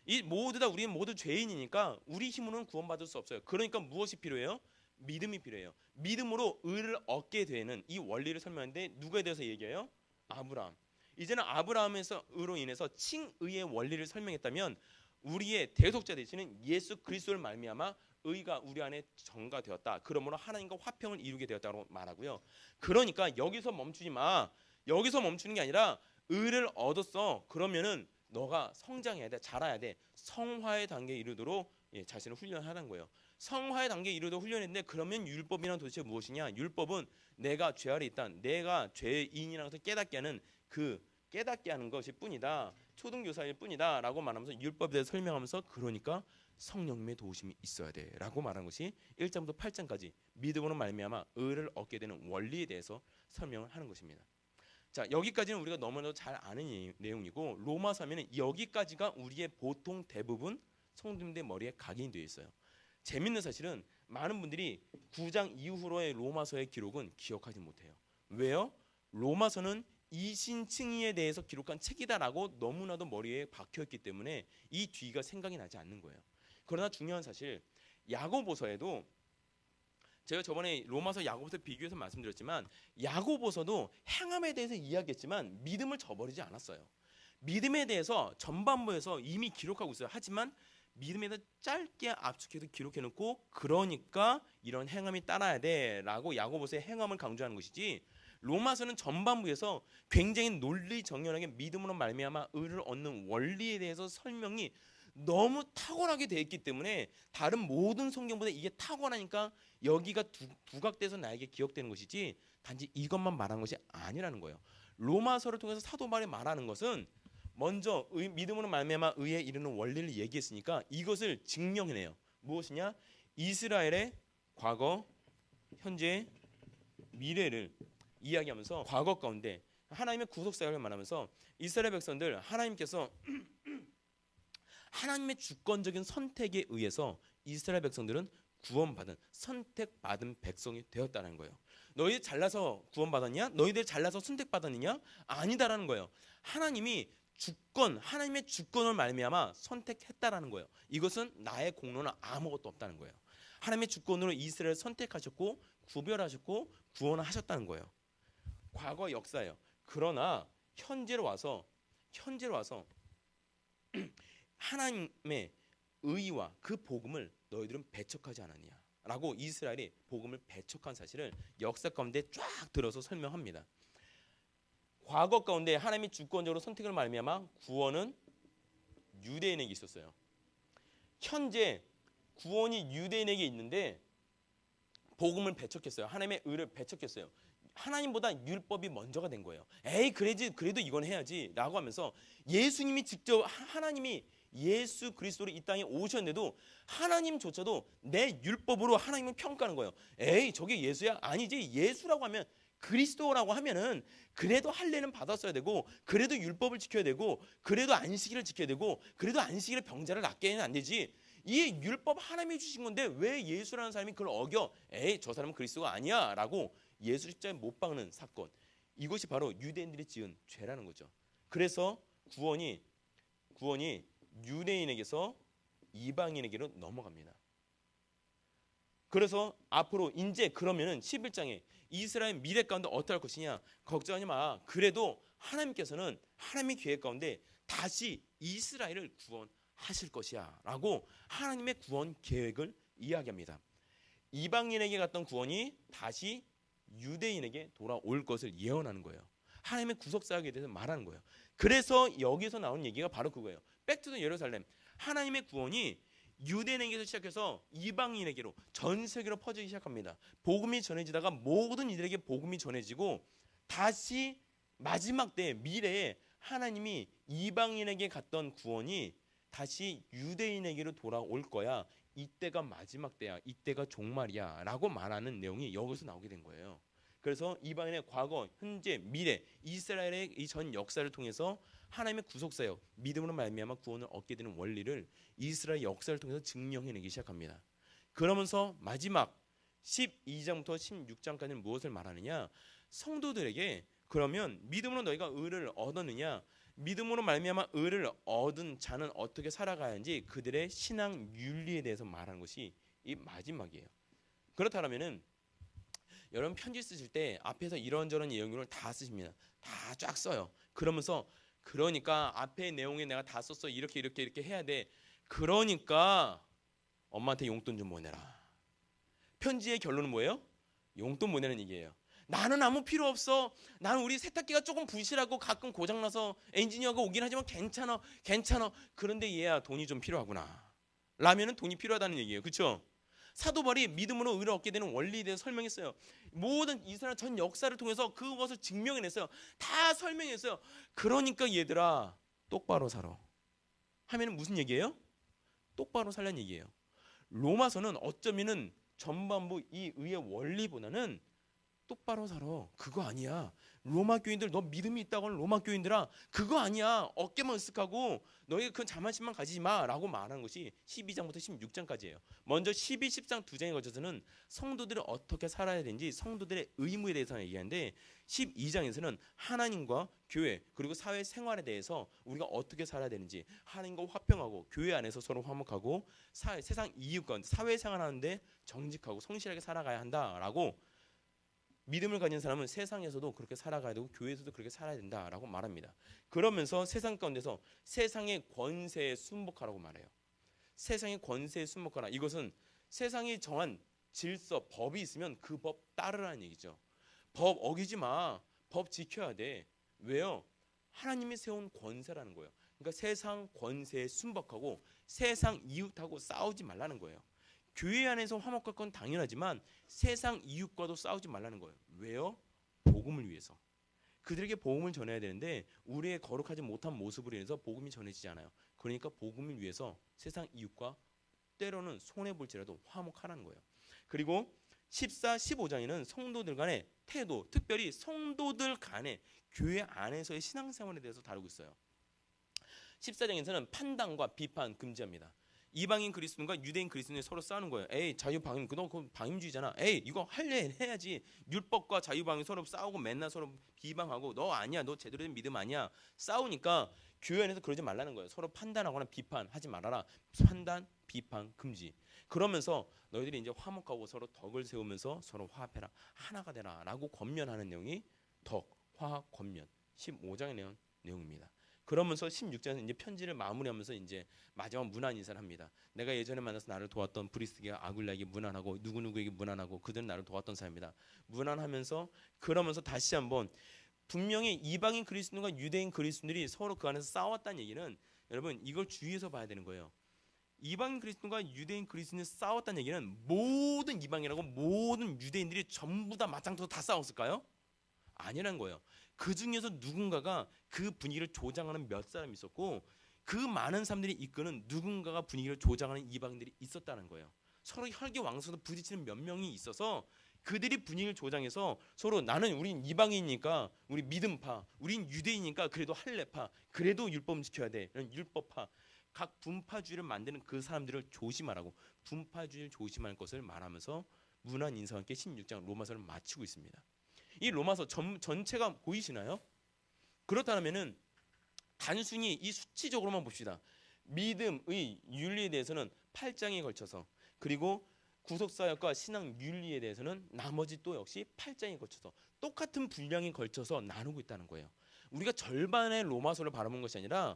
이 모두 다 우리는 모두 죄인이니까 우리 힘으로는 구원받을 수 없어요. 그러니까 무엇이 필요해요? 믿음이 필요해요. 믿음으로 의를 얻게 되는 이 원리를 설명하는데 누구에 대해서 얘기해요? 아브라함. 이제는 아브라함으로 인해서 칭의의 원리를 설명했다면 우리의 대속자 되시는 예수 그리스도를 말미암아 의가 우리 안에 전가되었다. 그러므로 하나님과 화평을 이루게 되었다고 말하고요. 그러니까 여기서 멈추지 마. 여기서 멈추는 게 아니라 의를 얻었어. 그러면은 너가 성장해야 돼. 자라야 돼. 성화의 단계에 이르도록 자신을 훈련하라는 거예요. 성화의 단계에 이르도록 훈련했는데 그러면 율법이란 도대체 무엇이냐? 율법은 내가 죄 아래 있다. 내가 죄인이라는 것을 깨닫게 하는 깨닫게 하는 것일 뿐이다. 초등교사일 뿐이다 라고 말하면서 율법에 대해서 설명하면서 그러니까 성령님의 도우심이 있어야 돼 라고 말한 것이 1장부터 8장까지 믿음으로 말미암아 의를 얻게 되는 원리에 대해서 설명을 하는 것입니다. 자, 여기까지는 우리가 너무나도 잘 아는 내용이고 로마서 하면은 여기까지가 우리의 보통 대부분 성도님들 머리에 각인이 되어 있어요. 재밌는 사실은 많은 분들이 9장 이후로의 로마서의 기록은 기억하지 못해요. 왜요? 로마서는 이신칭의에 대해서 기록한 책이다라고 너무나도 머리에 박혀있기 때문에 이 뒤가 생각이 나지 않는 거예요. 그러나 중요한 사실 야고보서에도 제가 저번에 로마서 야고보서 비교해서 말씀드렸지만 야고보서도 행함에 대해서 이야기했지만 믿음을 저버리지 않았어요. 믿음에 대해서 전반부에서 이미 기록하고 있어요. 하지만 믿음에 대해서 짧게 압축해서 기록해놓고 그러니까 이런 행함이 따라야 돼라고 야고보서의 행함을 강조하는 것이지 로마서는 전반부에서 굉장히 논리정연하게 믿음으로 말미암아 의를 얻는 원리에 대해서 설명이 너무 탁월하게 되어 있기 때문에 다른 모든 성경보다 이게 탁월하니까 여기가 부각돼서 나에게 기억되는 것이지 단지 이것만 말하는 것이 아니라는 거예요. 로마서를 통해서 사도 바울이 말하는 것은 먼저 믿음으로 말미암아 의에 이르는 원리를 얘기했으니까 이것을 증명해내요. 무엇이냐? 이스라엘의 과거, 현재, 미래를 이야기하면서 과거 가운데 하나님의 구속사역을 말하면서 이스라엘 백성들 하나님께서 하나님의 주권적인 선택에 의해서 이스라엘 백성들은 구원받은 선택받은 백성이 되었다는 거예요. 너희들 잘나서 구원받았냐? 너희들 잘나서 선택받았느냐? 아니다라는 거예요. 하나님의 주권을 말미암아 선택했다라는 거예요. 이것은 나의 공로는 아무것도 없다는 거예요. 하나님의 주권으로 이스라엘을 선택하셨고 구별하셨고 구원하셨다는 거예요. 과거 역사예요. 그러나 현재로 와서 하나님의 의와 그 복음을 너희들은 배척하지 않았냐라고 이스라엘이 복음을 배척한 사실을 역사 가운데 쫙 들어서 설명합니다. 과거 가운데 하나님이 주권적으로 선택을 말미암아 구원은 유대인에게 있었어요. 현재 구원이 유대인에게 있는데 복음을 배척했어요. 하나님의 의를 배척했어요. 하나님보다 율법이 먼저가 된 거예요. 에이 그래도 이건 해야지 라고 하면서 예수님이 직접 하나님이 예수 그리스도로 이 땅에 오셨는데도 하나님조차도 내 율법으로 하나님을 평가하는 거예요. 에이 저게 예수야? 아니지. 예수라고 하면 그리스도라고 하면은 그래도 할례는 받았어야 되고 그래도 율법을 지켜야 되고 그래도 안식일을 지켜야 되고 그래도 안식일에 병자를 낫게 해는 안 되지. 이 율법 하나님이 주신 건데 왜 예수라는 사람이 그걸 어겨? 에이 저 사람은 그리스도가 아니야 라고 예수 십자가에 못 박는 사건. 이것이 바로 유대인들이 지은 죄라는 거죠. 그래서 구원이 유대인에게서 이방인에게로 넘어갑니다. 그래서 앞으로 이제 그러면은 11장에 이스라엘 미래 가운데 어떻게 할 것이냐 걱정하지 마. 그래도 하나님께서는 하나님의 계획 가운데 다시 이스라엘을 구원하실 것이야 라고 하나님의 구원 계획을 이야기합니다. 이방인에게 갔던 구원이 다시 유대인에게 돌아올 것을 예언하는 거예요. 하나님의 구속사역에 대해서 말하는 거예요. 그래서 여기서 나오는 얘기가 바로 그거예요. 백투더 예루살렘. 하나님의 구원이 유대인에게서 시작해서 이방인에게로 전 세계로 퍼지기 시작합니다. 복음이 전해지다가 모든 이들에게 복음이 전해지고 다시 마지막 때 미래에 하나님이 이방인에게 갔던 구원이 다시 유대인에게로 돌아올 거야. 이때가 마지막 때야. 이때가 종말이야 라고 말하는 내용이 여기서 나오게 된 거예요. 그래서 이방인의 과거, 현재, 미래 이스라엘의 이 전 역사를 통해서 하나님의 구속사역, 믿음으로 말미암아 구원을 얻게 되는 원리를 이스라엘 역사를 통해서 증명해내기 시작합니다. 그러면서 마지막 12장부터 16장까지는 무엇을 말하느냐? 성도들에게 그러면 믿음으로 너희가 의를 얻었느냐? 믿음으로 말미암아 의를 얻은 자는 어떻게 살아가야 하는지 그들의 신앙 윤리에 대해서 말하는 것이 이 마지막이에요. 그렇다면은 여러분 편지 쓰실 때 앞에서 이런저런 내용을 다 쓰십니다. 다 쫙 써요. 그러면서 그러니까 앞에 내용에 내가 다 썼어. 이렇게 해야 돼. 그러니까 엄마한테 용돈 좀 보내라. 편지의 결론은 뭐예요? 용돈 보내는 얘기예요. 나는 아무 필요 없어. 나는 우리 세탁기가 조금 부실하고 가끔 고장나서 엔지니어가 오긴 하지만 괜찮아. 그런데 얘야 돈이 좀 필요하구나. 라면은 돈이 필요하다는 얘기예요. 그렇죠? 사도 바울이 믿음으로 의를 얻게 되는 원리에 대해서 설명했어요. 모든 이스라엘 전 역사를 통해서 그것을 증명해냈어요. 다 설명했어요. 그러니까 얘들아 똑바로 살아. 하면은 무슨 얘기예요? 똑바로 살라는 얘기예요. 로마서는 어쩌면은 전반부 이 의의 원리보다는 똑바로 살아. 그거 아니야. 로마 교인들 너 믿음이 있다고 하는 로마 교인들아 그거 아니야. 어깨만 으쓱하고 너희 그 자만심만 가지지 마라고 말하는 것이 12장부터 16장까지예요. 먼저 12, 13 두 장에 걸쳐서는 성도들이 어떻게 살아야 되는지 성도들의 의무에 대해서 얘기하는데 12장에서는 하나님과 교회 그리고 사회 생활에 대해서 우리가 어떻게 살아야 되는지 하나님과 화평하고 교회 안에서 서로 화목하고 세상 이웃과 사회 생활하는데 정직하고 성실하게 살아가야 한다라고 믿음을 가진 사람은 세상에서도 그렇게 살아가야 되고 교회에서도 그렇게 살아야 된다라고 말합니다. 그러면서 세상 가운데서 세상의 권세에 순복하라고 말해요. 세상의 권세에 순복하라. 이것은 세상이 정한 질서, 법이 있으면 그 법 따르라는 얘기죠. 법 어기지 마. 법 지켜야 돼. 왜요? 하나님이 세운 권세라는 거예요. 그러니까 세상 권세에 순복하고 세상 이웃하고 싸우지 말라는 거예요. 교회 안에서 화목할 건 당연하지만 세상 이웃과도 싸우지 말라는 거예요. 왜요? 복음을 위해서. 그들에게 복음을 전해야 되는데 우리의 거룩하지 못한 모습으로 인해서 복음이 전해지지 않아요. 그러니까 복음을 위해서 세상 이웃과 때로는 손해볼지라도 화목하라는 거예요. 그리고 14, 15장에는 성도들 간의 태도, 특별히 성도들 간의 교회 안에서의 신앙생활에 대해서 다루고 있어요. 14장에서는 판단과 비판 금지합니다. 이방인 그리스도인과 유대인 그리스도인이 서로 싸우는 거예요. 에이 자유방임 너 그거 방임주의잖아. 에이 이거 할래 해야지. 율법과 자유방임 서로 싸우고 맨날 서로 비방하고 너 아니야 너 제대로 된 믿음 아니야. 싸우니까 교회 안에서 그러지 말라는 거예요. 서로 판단하거나 비판하지 말아라. 판단 비판 금지. 그러면서 너희들이 이제 화목하고 서로 덕을 세우면서 서로 화합해라. 하나가 되라라고 권면하는 내용이 덕, 화합, 권면 15장의 내용입니다. 그러면서 16장에서 이제 편지를 마무리하면서 이제 마지막 문안 인사를 합니다. 내가 예전에 만나서 나를 도왔던 브리스기와 아굴라에게 문안하고 누구누구에게 문안하고 그들은 나를 도왔던 사람이다. 문안하면서 그러면서 다시 한번 분명히 이방인 그리스도인과 유대인 그리스도인들이 서로 그 안에서 싸웠다는 얘기는 여러분 이걸 주의해서 봐야 되는 거예요. 이방인 그리스도인과 유대인 그리스도인이 싸웠다는 얘기는 모든 이방이라고 모든 유대인들이 전부 다 맞짱뜨고 다 싸웠을까요? 아니라는 거예요. 그 중에서 누군가가 그 분위기를 조장하는 몇 사람이 있었고 그 많은 사람들이 이끄는 누군가가 분위기를 조장하는 이방인들이 있었다는 거예요. 서로 혈기왕성해서 부딪히는 몇 명이 있어서 그들이 분위기를 조장해서 서로 나는 우린 이방인이니까 우리 믿음파, 우린 유대인이니까 그래도 할례파, 그래도 율법 지켜야 돼. 이런 율법파 각 분파주의를 만드는 그 사람들을 조심하라고 분파주의를 조심할 것을 말하면서 문안 인사와 함께 16장 로마서를 마치고 있습니다. 이 로마서 전체가 보이시나요? 그렇다면은 단순히 이 수치적으로만 봅시다. 믿음의 윤리에 대해서는 8장에 걸쳐서 그리고 구속사역과 신앙 윤리에 대해서는 나머지 또 역시 8장에 걸쳐서 똑같은 분량에 걸쳐서 나누고 있다는 거예요. 우리가 절반의 로마서를 바라본 것이 아니라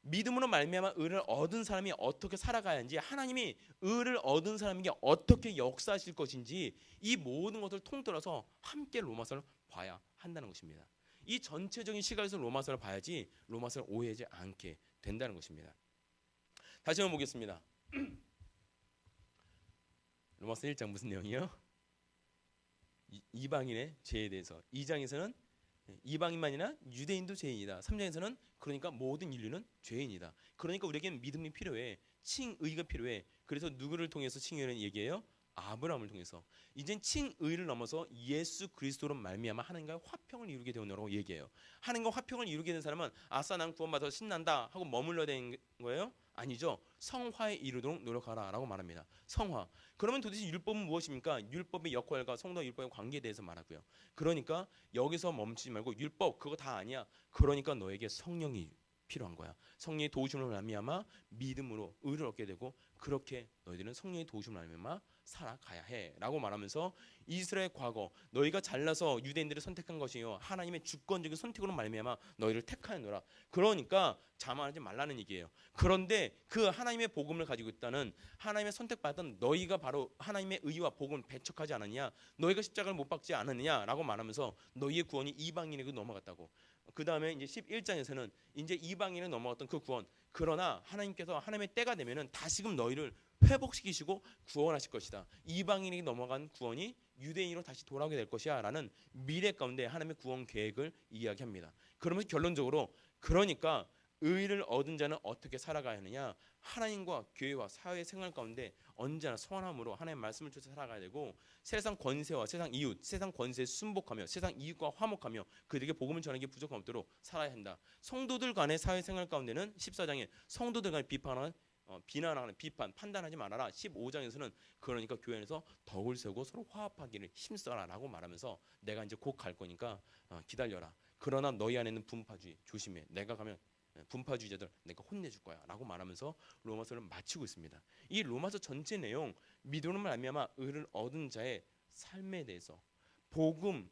믿음으로 말미암아 의를 얻은 사람이 어떻게 살아가야 하는지 하나님이 의를 얻은 사람에게 어떻게 역사하실 것인지 이 모든 것을 통틀어서 함께 로마서를 봐야 한다는 것입니다. 이 전체적인 시각에서 로마서를 봐야지 로마서를 오해하지 않게 된다는 것입니다. 다시 한번 보겠습니다. 로마서 1장 무슨 내용이요? 이방인의 죄에 대해서 2장에서는 이방인만이나 유대인도 죄인이다. 3장에서는 그러니까 모든 인류는 죄인이다. 그러니까 우리에게는 믿음이 필요해. 칭의가 필요해. 그래서 누구를 통해서 칭의를 얘기해요? 아브라함을 통해서. 이젠 칭의를 넘어서 예수 그리스도로 말미암아 하나님과의 화평을 이루게 되었노라고 얘기해요. 하나님과 화평을 이루게 된 사람은 아싸 난 구원받아서 신난다 하고 머물러야 되는 거예요? 아니죠. 성화에 이르도록 노력하라 라고 말합니다. 성화. 그러면 도대체 율법은 무엇입니까? 율법의 역할과 성도와 율법의 관계에 대해서 말하고요. 그러니까 여기서 멈추지 말고 율법 그거 다 아니야. 그러니까 너에게 성령이 필요한 거야. 성령의 도우심을 말미암아 믿음으로 의를 얻게 되고 그렇게 너희들은 성령의 도우심을 말미암아 살아가야 해라고 말하면서 이스라엘 과거 너희가 잘나서 유대인들을 선택한 것이요 하나님의 주권적인 선택으로 말미암아 너희를 택하였노라. 그러니까 자만하지 말라는 얘기예요. 그런데 그 하나님의 복음을 가지고 있다는 하나님의 선택받은 너희가 바로 하나님의 의와 복음을 배척하지 않았냐, 너희가 십자가를 못 박지 않았느냐라고 말하면서 너희의 구원이 이방인에게 넘어갔다고. 그 다음에 이제 11장에서는 이제 이방인에 넘어갔던 그 구원, 그러나 하나님께서 하나님의 때가 되면은 다시금 너희를 회복시키시고 구원하실 것이다. 이방인에게 넘어간 구원이 유대인으로 다시 돌아오게 될 것이야 라는 미래 가운데 하나님의 구원 계획을 이야기합니다. 그러면서 결론적으로 그러니까 의를 얻은 자는 어떻게 살아가야 하느냐, 하나님과 교회와 사회 생활 가운데 언제나 선함으로 하나님의 말씀을 쫓아 살아가야 되고 세상 권세와 세상 이웃, 세상 권세에 순복하며 세상 이웃과 화목하며 그들에게 복음을 전하기 부족함 없도록 살아야 한다. 성도들 간의 사회 생활 가운데는 14장에 성도들 간의 비난하는 비판, 판단하지 말아라. 15장에서는 그러니까 교회 안에서 덕을 세우고 서로 화합하기를 힘써라 라고 말하면서 내가 이제 곧 갈 거니까 기다려라. 그러나 너희 안에는 분파주의 조심해. 내가 가면 분파주의자들 내가 혼내줄 거야 라고 말하면서 로마서를 마치고 있습니다. 이 로마서 전체 내용 믿음으로 말미암아 의를 얻은 자의 삶에 대해서 복음이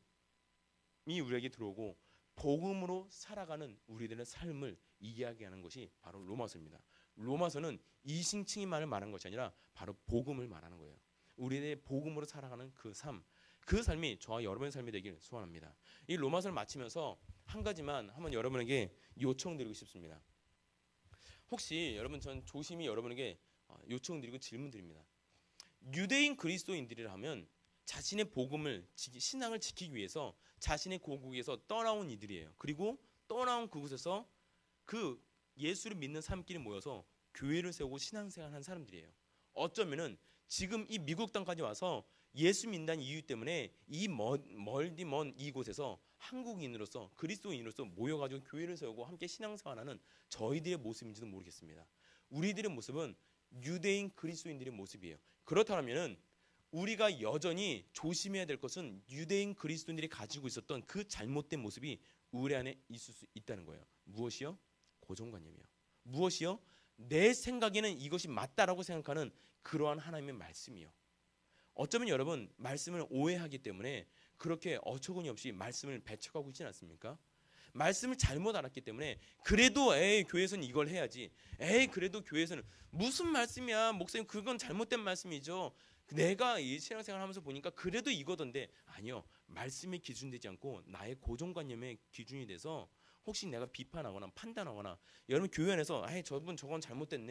우리에게 들어오고 복음으로 살아가는 우리들의 삶을 이야기하는 것이 바로 로마서입니다. 로마서는 이신칭의만을 말하는 것이 아니라 바로 복음을 말하는 거예요. 우리의 복음으로 살아가는 그 삶, 그 삶이 저와 여러분의 삶이 되기를 소원합니다. 이 로마서를 마치면서 한 가지만 한번 여러분에게 요청드리고 싶습니다. 혹시 여러분 전 조심히 여러분에게 요청드리고 질문드립니다. 유대인 그리스도인들이라 하면 자신의 복음을 신앙을 지키기 위해서 자신의 고국에서 떠나온 이들이에요. 그리고 떠나온 그곳에서 그 예수를 믿는 사람끼리 모여서 교회를 세우고 신앙생활한 사람들이에요. 어쩌면은 지금 이 미국 땅까지 와서 예수 믿는 이유 때문에 이 멀디 먼 이곳에서 한국인으로서 그리스도인으로서 모여가지고 교회를 세우고 함께 신앙생활하는 저희들의 모습인지도 모르겠습니다. 우리들의 모습은 유대인 그리스도인들의 모습이에요. 그렇다면은 우리가 여전히 조심해야 될 것은 유대인 그리스도인들이 가지고 있었던 그 잘못된 모습이 우리 안에 있을 수 있다는 거예요. 무엇이요? 고정관념이요. 무엇이요? 내 생각에는 이것이 맞다라고 생각하는 그러한 하나님의 말씀이요. 어쩌면 여러분 말씀을 오해하기 때문에 그렇게 어처구니 없이 말씀을 배척하고 있지 않습니까? 말씀을 잘못 알았기 때문에 그래도 에이 교회에서는 이걸 해야지. 에이 그래도 교회에서는 무슨 말씀이야 목사님 그건 잘못된 말씀이죠. 내가 이 신앙생활 하면서 보니까 그래도 이거던데 아니요. 말씀이 기준되지 않고 나의 고정관념의 기준이 돼서 혹시 내가 비판하거나 판단하거나 여러분 교회 안에서 에이 저분 저건 잘못됐네.